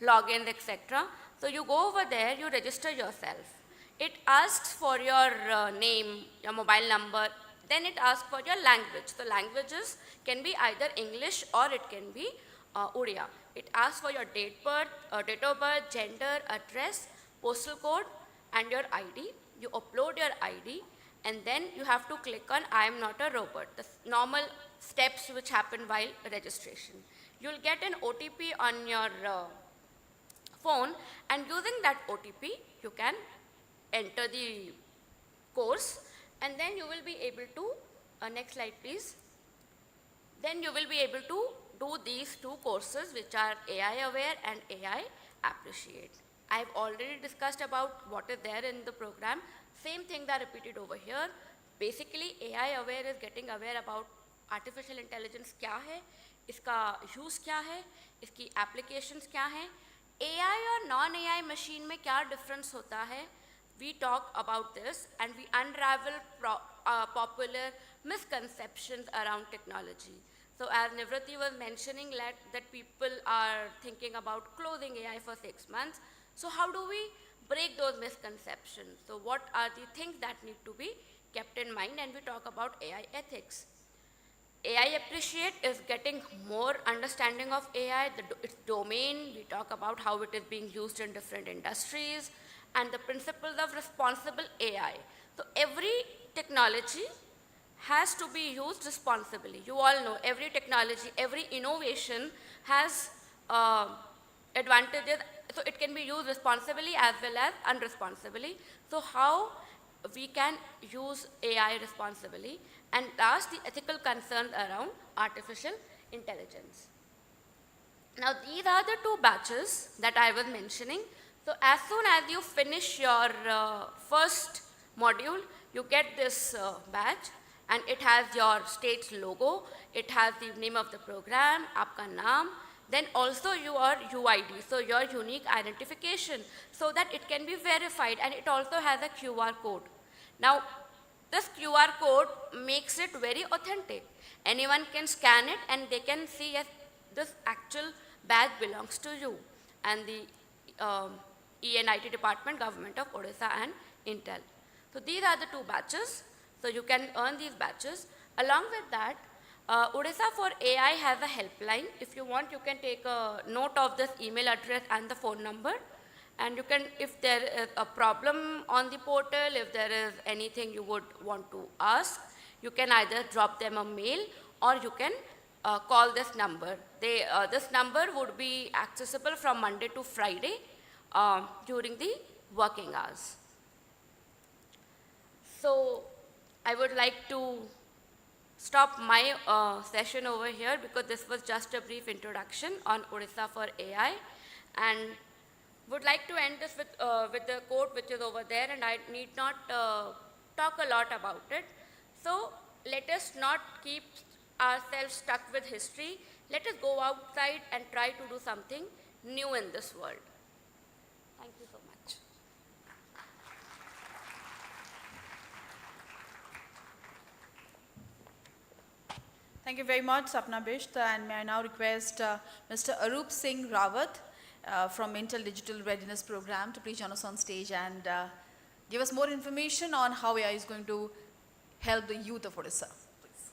logins, etc. So you go over there, you register yourself. It asks for your name, your mobile number, then it asks for your language. The languages can be either English or it can be Odia. It asks for your date of birth, gender, address, postal code, and your ID. You upload your ID, and then you have to click on I am not a robot, the normal steps which happen while registration. You'll get an OTP on your phone, and using that OTP, you can enter the course, and then you will be able to, next slide please, then you will be able to do these 2 courses which are AI Aware and AI Appreciate. I've already discussed about what is there in the program. Same things are repeated over here. Basically, AI Aware is getting aware about artificial intelligence क्या है, इसका use क्या है, इसकी applications क्या हैं, AI और non-AI machine में क्या difference होता है. We talk about this and we unravel popular misconceptions around technology. So as Nivrati was mentioning that people are thinking about closing AI for 6 months. So how do we break those misconceptions? So what are the things that need to be kept in mind? And we talk about AI ethics. AI Appreciate is getting more understanding of AI, its domain. We talk about how it is being used in different industries and the principles of responsible AI. So every technology has to be used responsibly. You all know every technology, every innovation has advantages. So it can be used responsibly as well as unresponsibly. So how we can use AI responsibly. And last, the ethical concerns around artificial intelligence. Now these are the 2 batches that I was mentioning. So as soon as you finish your first module, you get this badge, and it has your state's logo, it has the name of the program, aapka naam, then also your UID, so your unique identification, so that it can be verified, and it also has a QR code. Now, this QR code makes it very authentic. Anyone can scan it and they can see if this actual badge belongs to you. And the ENIT department, Government of Odisha and Intel. So these are the 2 batches. So you can earn these batches. Along with that, Odisha for AI has a helpline. If you want, you can take a note of this email address and the phone number. And you can, if there is a problem on the portal, if there is anything you would want to ask, you can either drop them a mail or you can call this number. This number would be accessible from Monday to Friday during the working hours. So I would like to stop my session over here because this was just a brief introduction on Odisha for AI, and would like to end this with the quote which is over there, and I need not talk a lot about it. So let us not keep ourselves stuck with history. Let us go outside and try to do something new in this world. Thank you so much. Thank you very much, Sapna Bisht, and may I now request Mr. Arup Singh Rawat from Intel Digital Readiness Program to please join us on stage and give us more information on how AI is going to help the youth of Odisha. Please.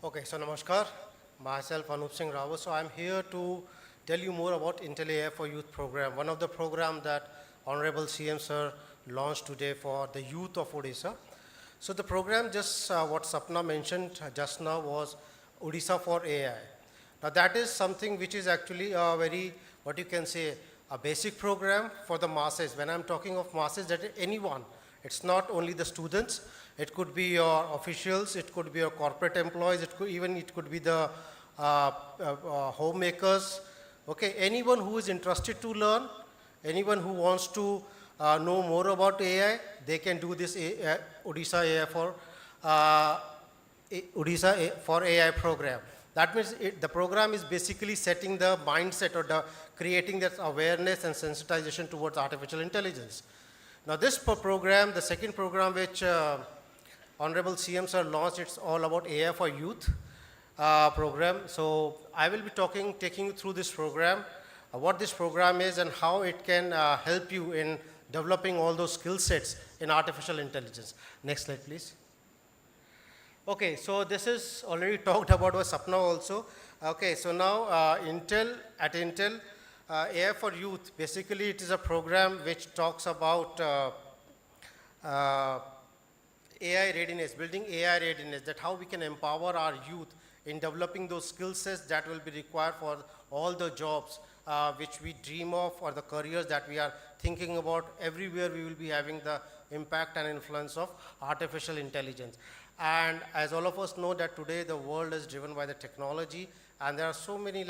Okay, so namaskar. Myself Anup Singh Rawat. So I'm here to tell you more about Intel AI for Youth program, one of the programs that Honorable CM Sir launched today for the youth of Odisha. So the program, just what Sapna mentioned just now, was Odisha for AI. Now that is something which is actually a very, what you can say, a basic program for the masses. When I'm talking of masses, that is anyone. It's not only the students. It could be your officials. It could be your corporate employees. It could be the homemakers. Okay, anyone who is interested to learn, anyone who wants to know more about AI, they can do this Odisha for AI program. That means the program is basically setting the mindset or creating that awareness and sensitization towards artificial intelligence. Now this program, the second program which Honorable CM Sir launched, it's all about AI for Youth program. So I will be taking you through this program, what this program is and how it can help you in developing all those skill sets in artificial intelligence. Next slide, please. Okay, so this is already talked about by Sapna also. Okay, so now at Intel, AI for Youth, basically it is a program which talks about AI readiness, building AI readiness, that how we can empower our youth in developing those skill sets that will be required for all the jobs which we dream of, or the careers that we are thinking about. Everywhere we will be having the impact and influence of artificial intelligence. And as all of us know that today the world is driven by the technology, and there are so many,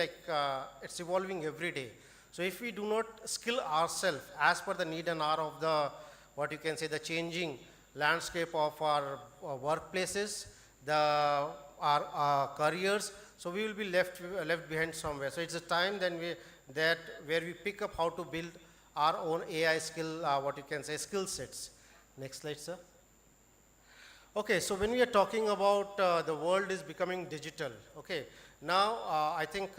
it's evolving every day. So if we do not skill ourselves as per the need and hour of the, what you can say, the changing landscape of our workplaces, our careers, so we will be left behind somewhere. So it's a time then where we pick up how to build our own AI skill, what you can say, skill sets. Next slide, sir. Okay, so when we are talking about the world is becoming digital, okay, now I think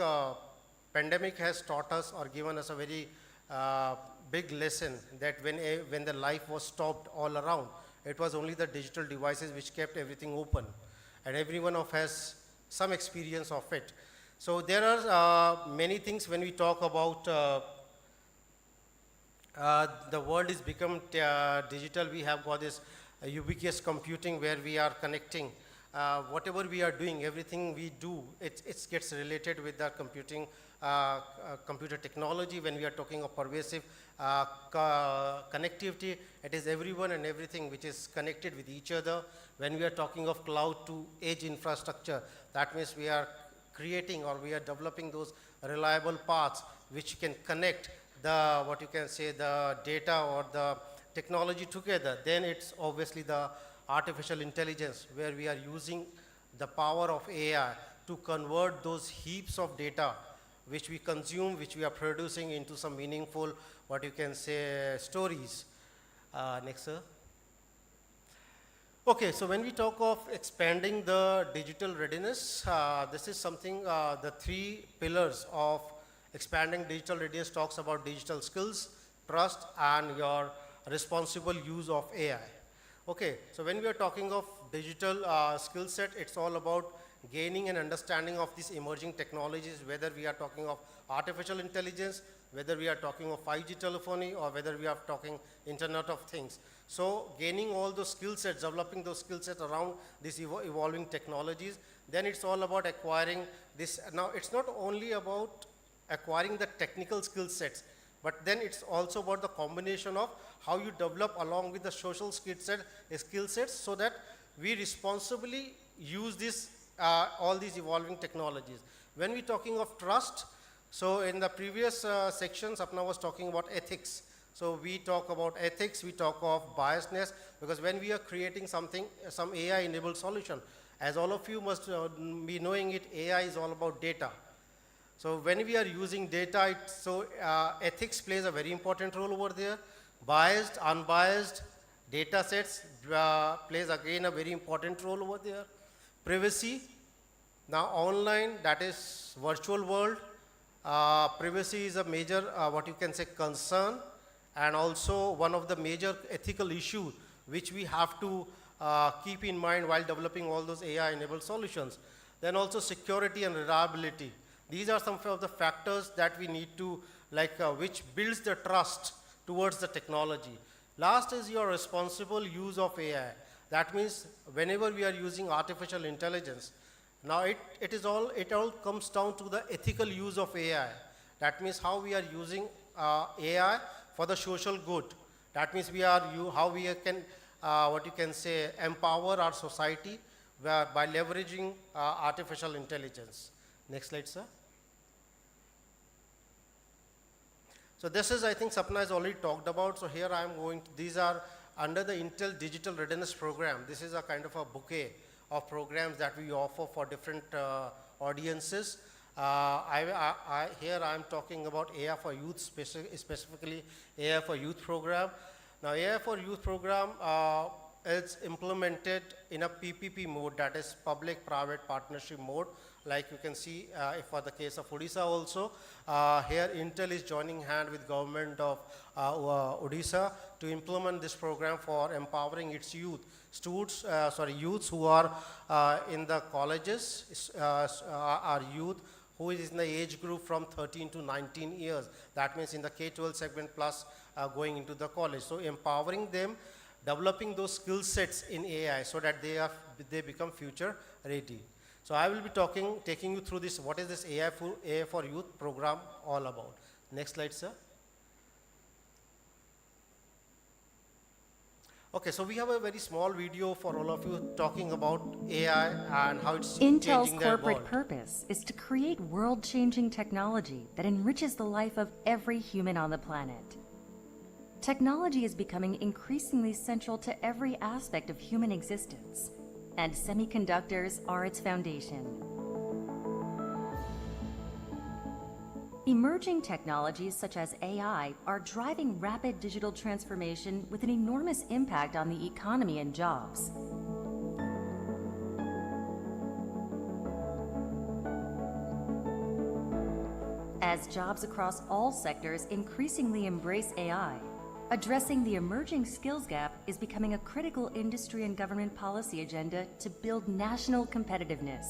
pandemic has taught us or given us a very big lesson that when the life was stopped all around, it was only the digital devices which kept everything open, and everyone has some experience of it. So there are many things when we talk about the world is become digital. We have got this ubiquitous computing where we are connecting whatever we are doing, everything we do, it gets related with the computing, computer technology. When we are talking of pervasive connectivity, it is everyone and everything which is connected with each other. When we are talking of cloud to edge infrastructure, that means we are creating or we are developing those reliable paths which can connect the, what you can say, the data or the technology together. Then it's obviously the artificial intelligence where we are using the power of AI to convert those heaps of data which we consume, which we are producing into some meaningful, what you can say, stories. Next, sir. Okay, so when we talk of expanding the digital readiness, this is something, the three pillars of expanding digital readiness talks about digital skills, trust, and your responsible use of AI. Okay, so when we are talking of digital skill set, it's all about gaining an understanding of these emerging technologies, whether we are talking of artificial intelligence, whether we are talking of 5G telephony, or whether we are talking Internet of Things. So gaining all those skill sets, developing those skill sets around these evolving technologies, then it's all about acquiring this. Now, it's not only about acquiring the technical skill sets, but then it's also about the combination of how you develop along with the social skill sets so that we responsibly use this, all these evolving technologies. When we're talking of trust, so in the previous section, Sapna was talking about ethics. So we talk about ethics, we talk of biasness, because when we are creating something, some AI-enabled solution, as all of you must be knowing it, AI is all about data. So when we are using data, ethics plays a very important role over there. Biased, unbiased data sets plays again a very important role over there. Privacy, now online, that is virtual world. Privacy is a major, what you can say, concern, and also one of the major ethical issues which we have to keep in mind while developing all those AI-enabled solutions. Then also security and reliability. These are some of the factors that we need to, which builds the trust towards the technology. Last is your responsible use of AI. That means whenever we are using artificial intelligence, now it all comes down to the ethical use of AI. That means how we are using AI for the social good. That means how we can, what you can say, empower our society by leveraging artificial intelligence. Next slide, sir. So this is, I think Sapna has already talked about. So here I am these are under the Intel Digital Readiness Program. This is a kind of a bouquet of programs that we offer for different audiences. Here I am talking about AI for Youth, specifically AI for Youth program. Now AI for Youth program is implemented in a PPP mode, that is public-private partnership mode. Like you can see for the case of Odisha also, here Intel is joining hand with government of Odisha to implement this program for empowering its youths who are in the colleges, are youth who is in the age group from 13 to 19 years. That means in the K-12 segment plus going into the college. So empowering them, developing those skill sets in AI so that they become future ready. So I will be taking you through this, what is this AI for Youth program all about. Next slide, sir. Okay, so we have a very small video for all of you talking about AI and how it's Intel's changing their corporate world. purpose is to create world-changing technology that enriches the life of every human on the planet. Technology is becoming increasingly central to every aspect of human existence, and semiconductors are its foundation. Emerging technologies such as AI are driving rapid digital transformation with an enormous impact on the economy and jobs. As jobs across all sectors increasingly embrace AI, addressing the emerging skills gap is becoming a critical industry and government policy agenda to build national competitiveness.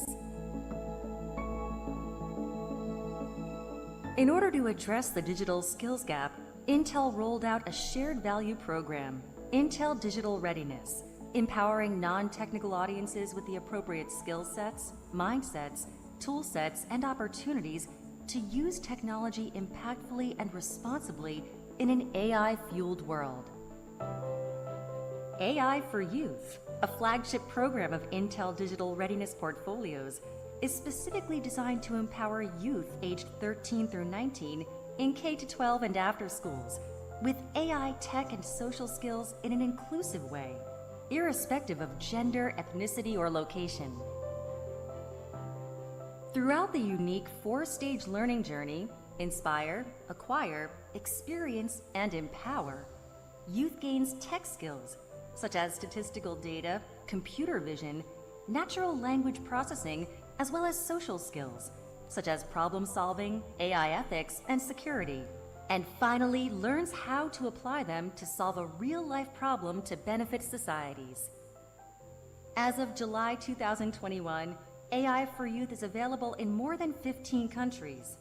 In order to address the digital skills gap, Intel rolled out a shared value program, Intel Digital Readiness, empowering non-technical audiences with the appropriate skill sets, mindsets, tool sets, and opportunities to use technology impactfully and responsibly in an AI-fueled world. AI for Youth, a flagship program of Intel Digital Readiness portfolios, is specifically designed to empower youth aged 13 through 19 in K-12 and after schools with AI, tech, and social skills in an inclusive way, irrespective of gender, ethnicity, or location. Throughout the unique 4-stage learning journey, Inspire, Acquire, Experience, and Empower, youth gains tech skills such as statistical data, computer vision, natural language processing, as well as social skills such as problem solving, AI ethics, and security, and finally learns how to apply them to solve a real-life problem to benefit societies. As of July 2021, AI for Youth is available in more than 15 countries.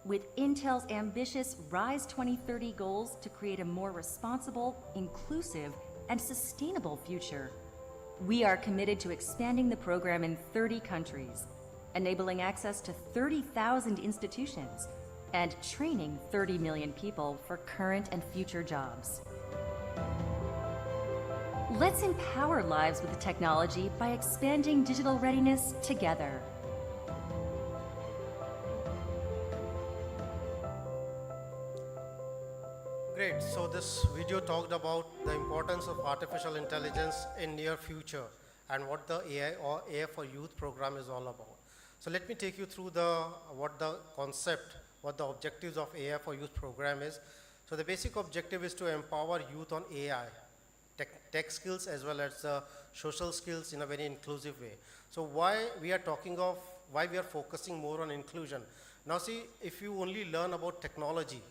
With Intel's ambitious RISE 2030 goals to create a more responsible, inclusive, and sustainable future, we are committed to expanding the program in 30 countries, enabling access to 30,000 institutions, and training 30 million people for current and future jobs. Let's empower lives with technology by expanding digital readiness together. Great. So this video talked about the importance of artificial intelligence in near future and what the AI or AI for Youth program is all about. So let me take you through what the concept, what the objectives of AI for Youth program is. So the basic objective is to empower youth on AI, tech skills as well as social skills in a very inclusive way. So why we are focusing more on inclusion. Now see, if you only learn about technology,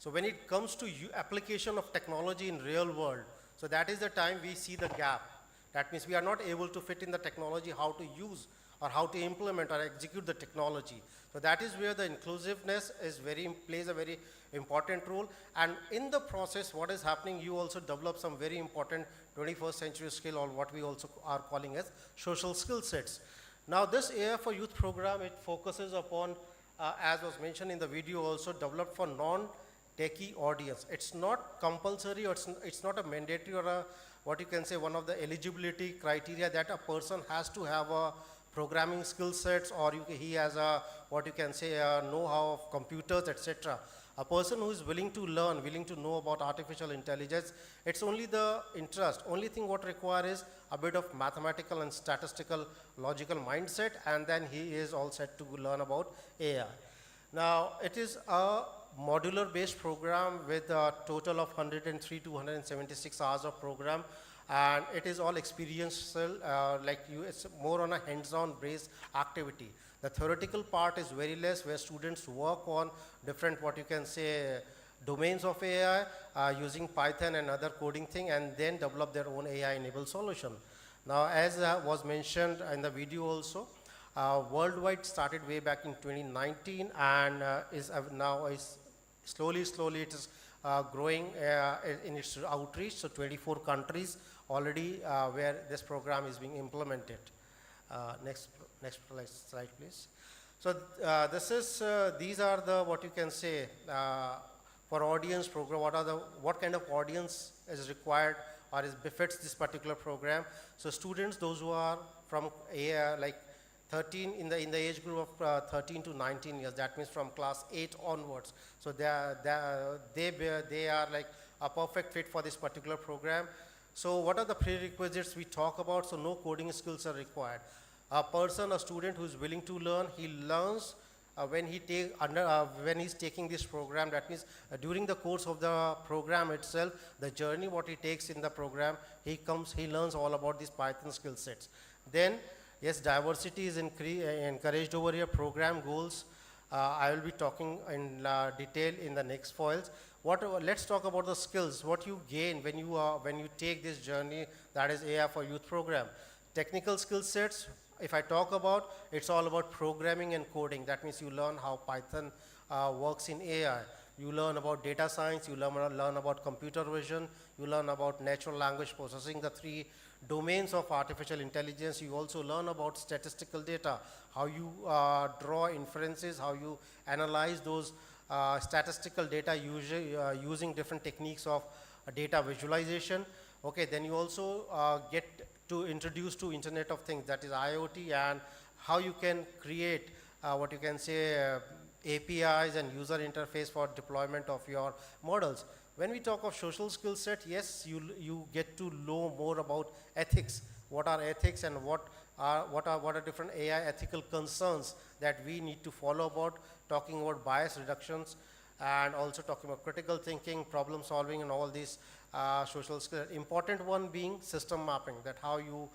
so when it comes to application of technology in real world, so that is the time we see the gap. That means we are not able to fit in the technology, how to use or how to implement or execute the technology. So that is where the inclusiveness plays a very important role. And in the process, what is happening, you also develop some very important 21st century skill, or what we also are calling as social skill sets. Now this AI for Youth program, it focuses upon, as was mentioned in the video also, developed for non-techie audience. It's not compulsory, or it's not a mandatory or what you can say one of the eligibility criteria that a person has to have a programming skill sets, or he has a what you can say a know-how of computers, etc. A person who is willing to learn, willing to know about artificial intelligence, it's only the interest. Only thing what require is a bit of mathematical and statistical logical mindset, and then he is all set to learn about AI. Now it is a modular based program with a total of 103 to 176 hours of program, and it is all experiential, it's more on a hands-on based activity. The theoretical part is very less, where students work on different what you can say domains of AI using Python and other coding thing, and then develop their own AI enabled solution. Now as was mentioned in the video also, worldwide started way back in 2019, and now is slowly it is growing in its outreach. So 24 countries already where this program is being implemented. Next slide, please. So these are the what you can say for audience program. What kind of audience is required or befits this particular program? So students, those who are from 13 in the age group of 13 to 19 years, that means from class 8 onwards. So they are like a perfect fit for this particular program. So what are the prerequisites we talk about? So no coding skills are required. A student who is willing to learn, he learns when he's taking this program. That means during the course of the program itself, the journey what he takes in the program, he learns all about these Python skill sets. Then yes, diversity is encouraged over here. Program goals, I will be talking in detail in the next foils. Let's talk about the skills. What you gain when you take this journey, that is AI for Youth program. Technical skill sets, if I talk about, it's all about programming and coding. That means you learn how Python works in AI. You learn about data science, you learn about computer vision, you learn about natural language processing, the 3 domains of artificial intelligence. You also learn about statistical data, how you draw inferences, how you analyze those statistical data using different techniques of data visualization. Okay, then you also get to introduce to Internet of Things, that is IoT, and how you can create what you can say APIs and user interface for deployment of your models. When we talk of social skill set, yes, you get to know more about ethics. What are ethics, and what are different AI ethical concerns that we need to follow about, talking about bias reductions, and also talking about critical thinking, problem solving, and all these social skills. Important one being system mapping, that how you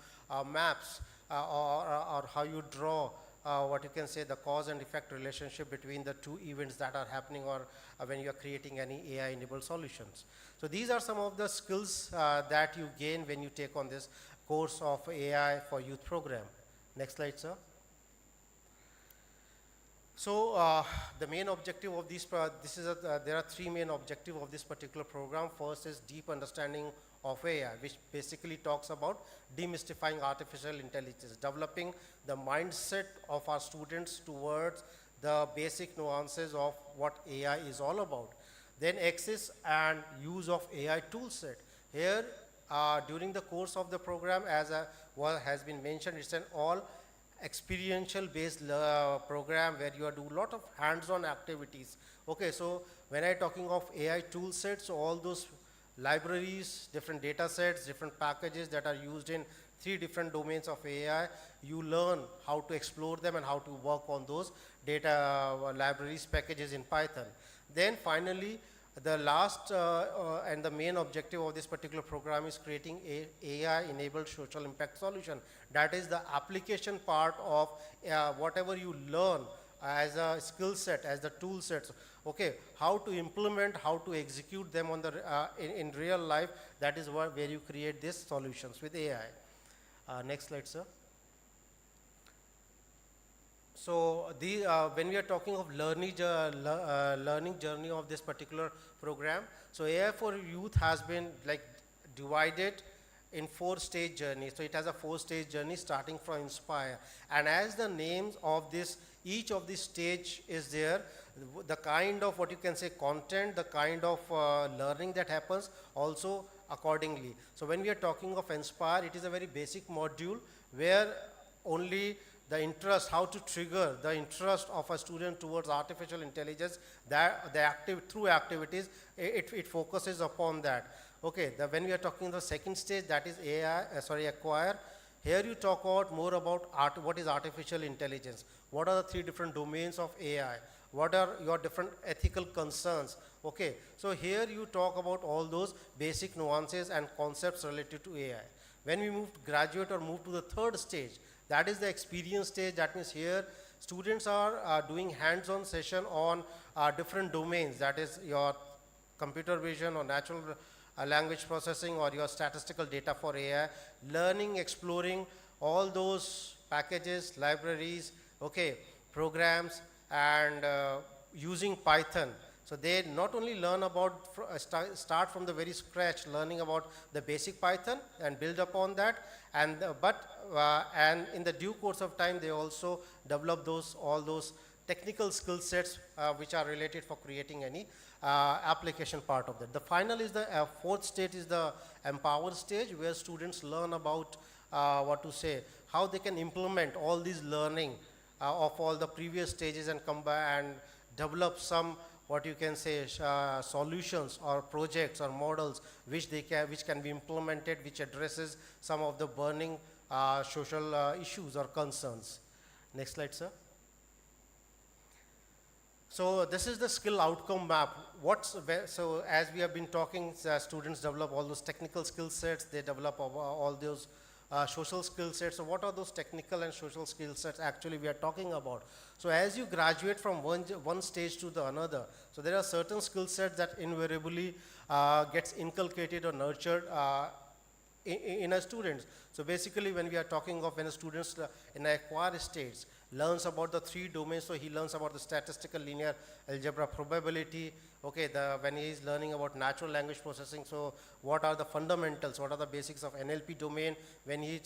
maps or how you draw what you can say the cause and effect relationship between the 2 events that are happening, or when you are creating any AI enabled solutions. So these are some of the skills that you gain when you take on this course of AI for Youth program. Next slide, sir. So the main objective of there are 3 main objectives of this particular program. First is deep understanding of AI, which basically talks about demystifying artificial intelligence, developing the mindset of our students towards the basic nuances of what AI is all about. Then access and use of AI toolset. Here, during the course of the program, as what has been mentioned, it's an all experiential based program where you are do a lot of hands-on activities. Okay, so when I talking of AI tool sets, so all those libraries, different data sets, different packages that are used in 3 different domains of AI, you learn how to explore them and how to work on those data libraries packages in Python. Then finally, the last and the main objective of this particular program is creating a AI-enabled social impact solution. That is the application part of whatever you learn as a skill set, as the tool sets. Okay, how to implement, how to execute them on the in real life. That is where you create these solutions with AI. Next slide, sir. So when we are talking of learning journey of this particular program, so AI for Youth has been like divided in 4-stage journey. So it has a 4-stage journey starting from Inspire. And as the names of this, each of this stage is there, the kind of what you can say content, the kind of learning that happens also accordingly. So when we are talking of Inspire, it is a very basic module where only the interest, how to trigger the interest of a student towards artificial intelligence, that through activities, it focuses upon that. Okay, when we are talking the second stage, that is Acquire. Here you talk about more about what is artificial intelligence, what are the 3 different domains of AI, what are your different ethical concerns. Okay, so here you talk about all those basic nuances and concepts related to AI. When we graduate or move to the 3rd stage, that is the experience stage. That means here students are doing hands-on session on different domains, that is your computer vision or natural language processing or your statistical data for AI, learning, exploring all those packages, libraries, okay, programs, and using Python. So they not only learn about, start from the very scratch, learning about the basic Python and build upon that, and and in the due course of time, they also develop all those technical skill sets which are related for creating any application part of that. The final is the 4th stage is the Empower stage, where students learn about how they can implement all these learning of all the previous stages and come by and develop some what you can say solutions or projects or models which can be implemented, which addresses some of the burning social issues or concerns. Next slide, sir. So this is the skill outcome map. So as we have been talking, students develop all those technical skill sets, they develop all those social skill sets. So what are those technical and social skill sets actually we are talking about? So as you graduate from one stage to the another, so there are certain skill sets that invariably gets inculcated or nurtured in a students. So basically when we are talking of when a students in acquire stage learns about the 3 domains, so he learns about the statistical linear algebra probability, okay, when he is learning about natural language processing, so what are the fundamentals, what are the basics of NLP domain, when he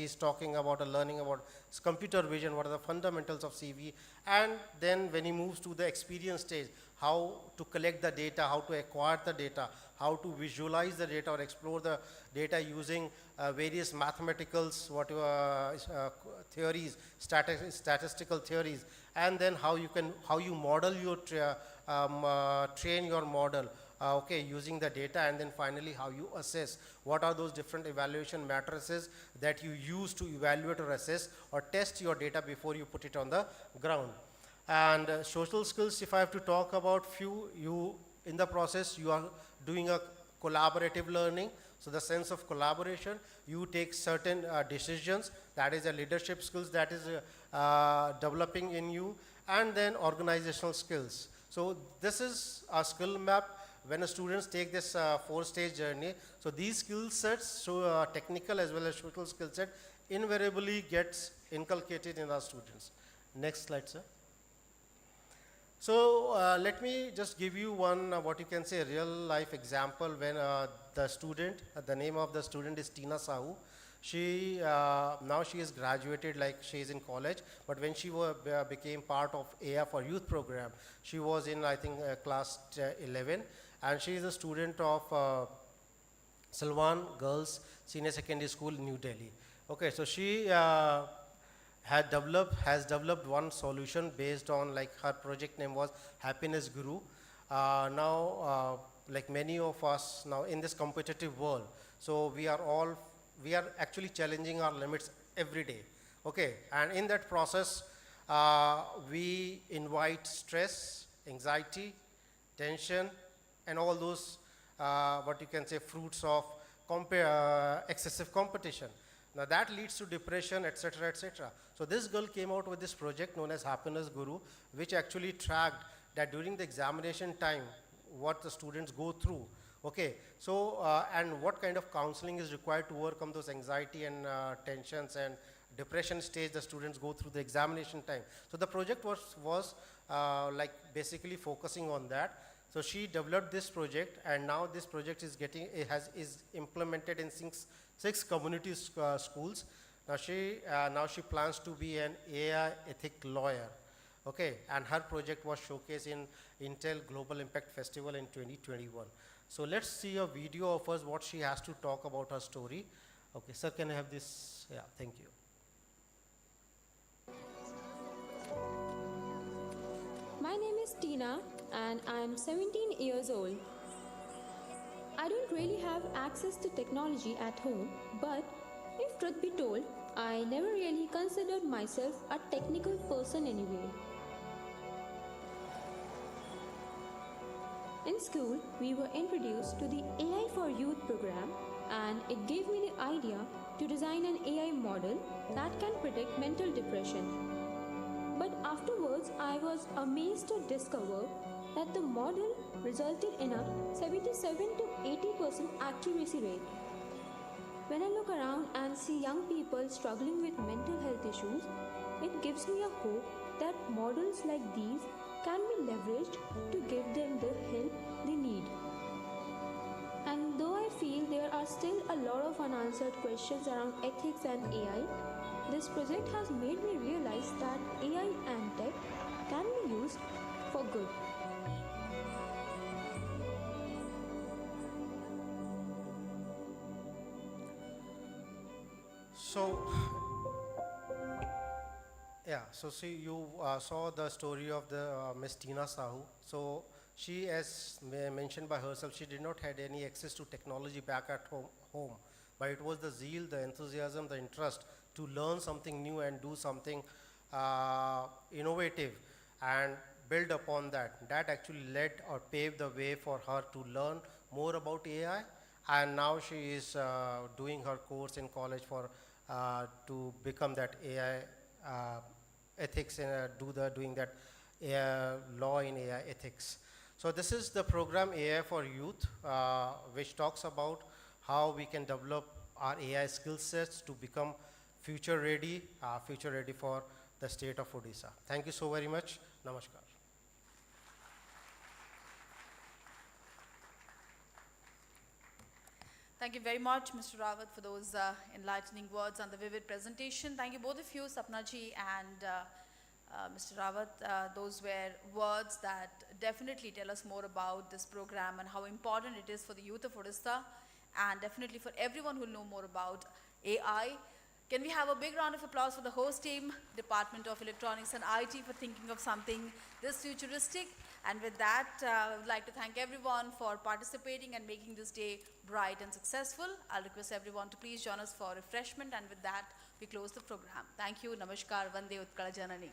is talking about learning about computer vision, what are the fundamentals of CV, and then when he moves to the experience stage, how to collect the data, how to acquire the data, how to visualize the data or explore the data using various mathematicals, theories, statistical theories, and then how you model your train your model, okay, using the data, and then finally how you assess what are those different evaluation matrices that you use to evaluate or assess or test your data before you put it on the ground. And social skills, if I have to talk about in the process, you are doing a collaborative learning. So the sense of collaboration, you take certain decisions, that is a leadership skills that is developing in you, and then organizational skills. So this is a skill map when the students take this 4-stage journey. So these skill sets, so technical as well as social skill set, invariably gets inculcated in our students. Next slide, sir. So let me just give you one, what you can say, real life example when the name of the student is Tina Sahu. She now she is graduated, like she is in college. But when she became part of AI for Youth program, she was in, I think, class 11, and she is a student of Salwan Girls Senior Secondary School, New Delhi. Okay, so she has developed one solution based on, like, her project name was Happiness Guru. Like many of us now in this competitive world, so we are actually challenging our limits every day. Okay, and in that process, we invite stress, anxiety, tension, and all those what you can say fruits of excessive competition. Now that leads to depression, etc., etc. So this girl came out with this project known as Happiness Guru, which actually tracked that during the examination time, what the students go through. Okay, so and what kind of counseling is required to overcome those anxiety and tensions and depression stage the students go through the examination time. So the project was like basically focusing on that. So she developed this project, and now this project is implemented in six community schools. Now she plans to be an AI ethic lawyer. Okay, and her project was showcased in Intel Global Impact Festival in 2021. So let's see a video of us, what she has to talk about her story. Okay, sir, can I have this? Yeah, thank you. My name is Tina and I'm 17 years old. I don't really have access to technology at home, but if truth be told, I never really considered myself a technical person anyway. In school, we were introduced to the AI for Youth program, and it gave me the idea to design an AI model that can predict mental depression. But afterwards, I was amazed to discover that the model resulted in a 77 to 80% accuracy rate. When I look around and see young people struggling with mental health issues, it gives me a hope that models like these can be leveraged to give them the help they need. And though I feel there are still a lot of unanswered questions around ethics and AI, this project has made me realize that AI and tech can be used for good. So, yeah, so see, you saw the story of the Miss Tina Sahu. So she, as mentioned by herself, she did not had any access to technology back at home, but it was the zeal, the enthusiasm, the interest to learn something new and do something innovative and build upon that. That actually led or paved the way for her to learn more about AI, and now she is doing her course in college for to become that AI ethics and doing that AI law in AI ethics. So this is the program AI for Youth, which talks about how we can develop our AI skill sets to become future ready for the state of Odisha. Thank you so very much. Namaskar. Thank you very much, Mr. Rawat, for those enlightening words and the vivid presentation. Thank you both of you, Sapna ji and Mr. Rawat. Those were words that definitely tell us more about this program and how important it is for the youth of Odisha, and definitely for everyone who will know more about AI. Can we have a big round of applause for the host team, Department of Electronics and IT, for thinking of something this futuristic? And with that, I would like to thank everyone for participating and making this day bright and successful. I'll request everyone to please join us for refreshment, and with that, we close the program. Thank you. Namaskar. Vande Utkala Janani.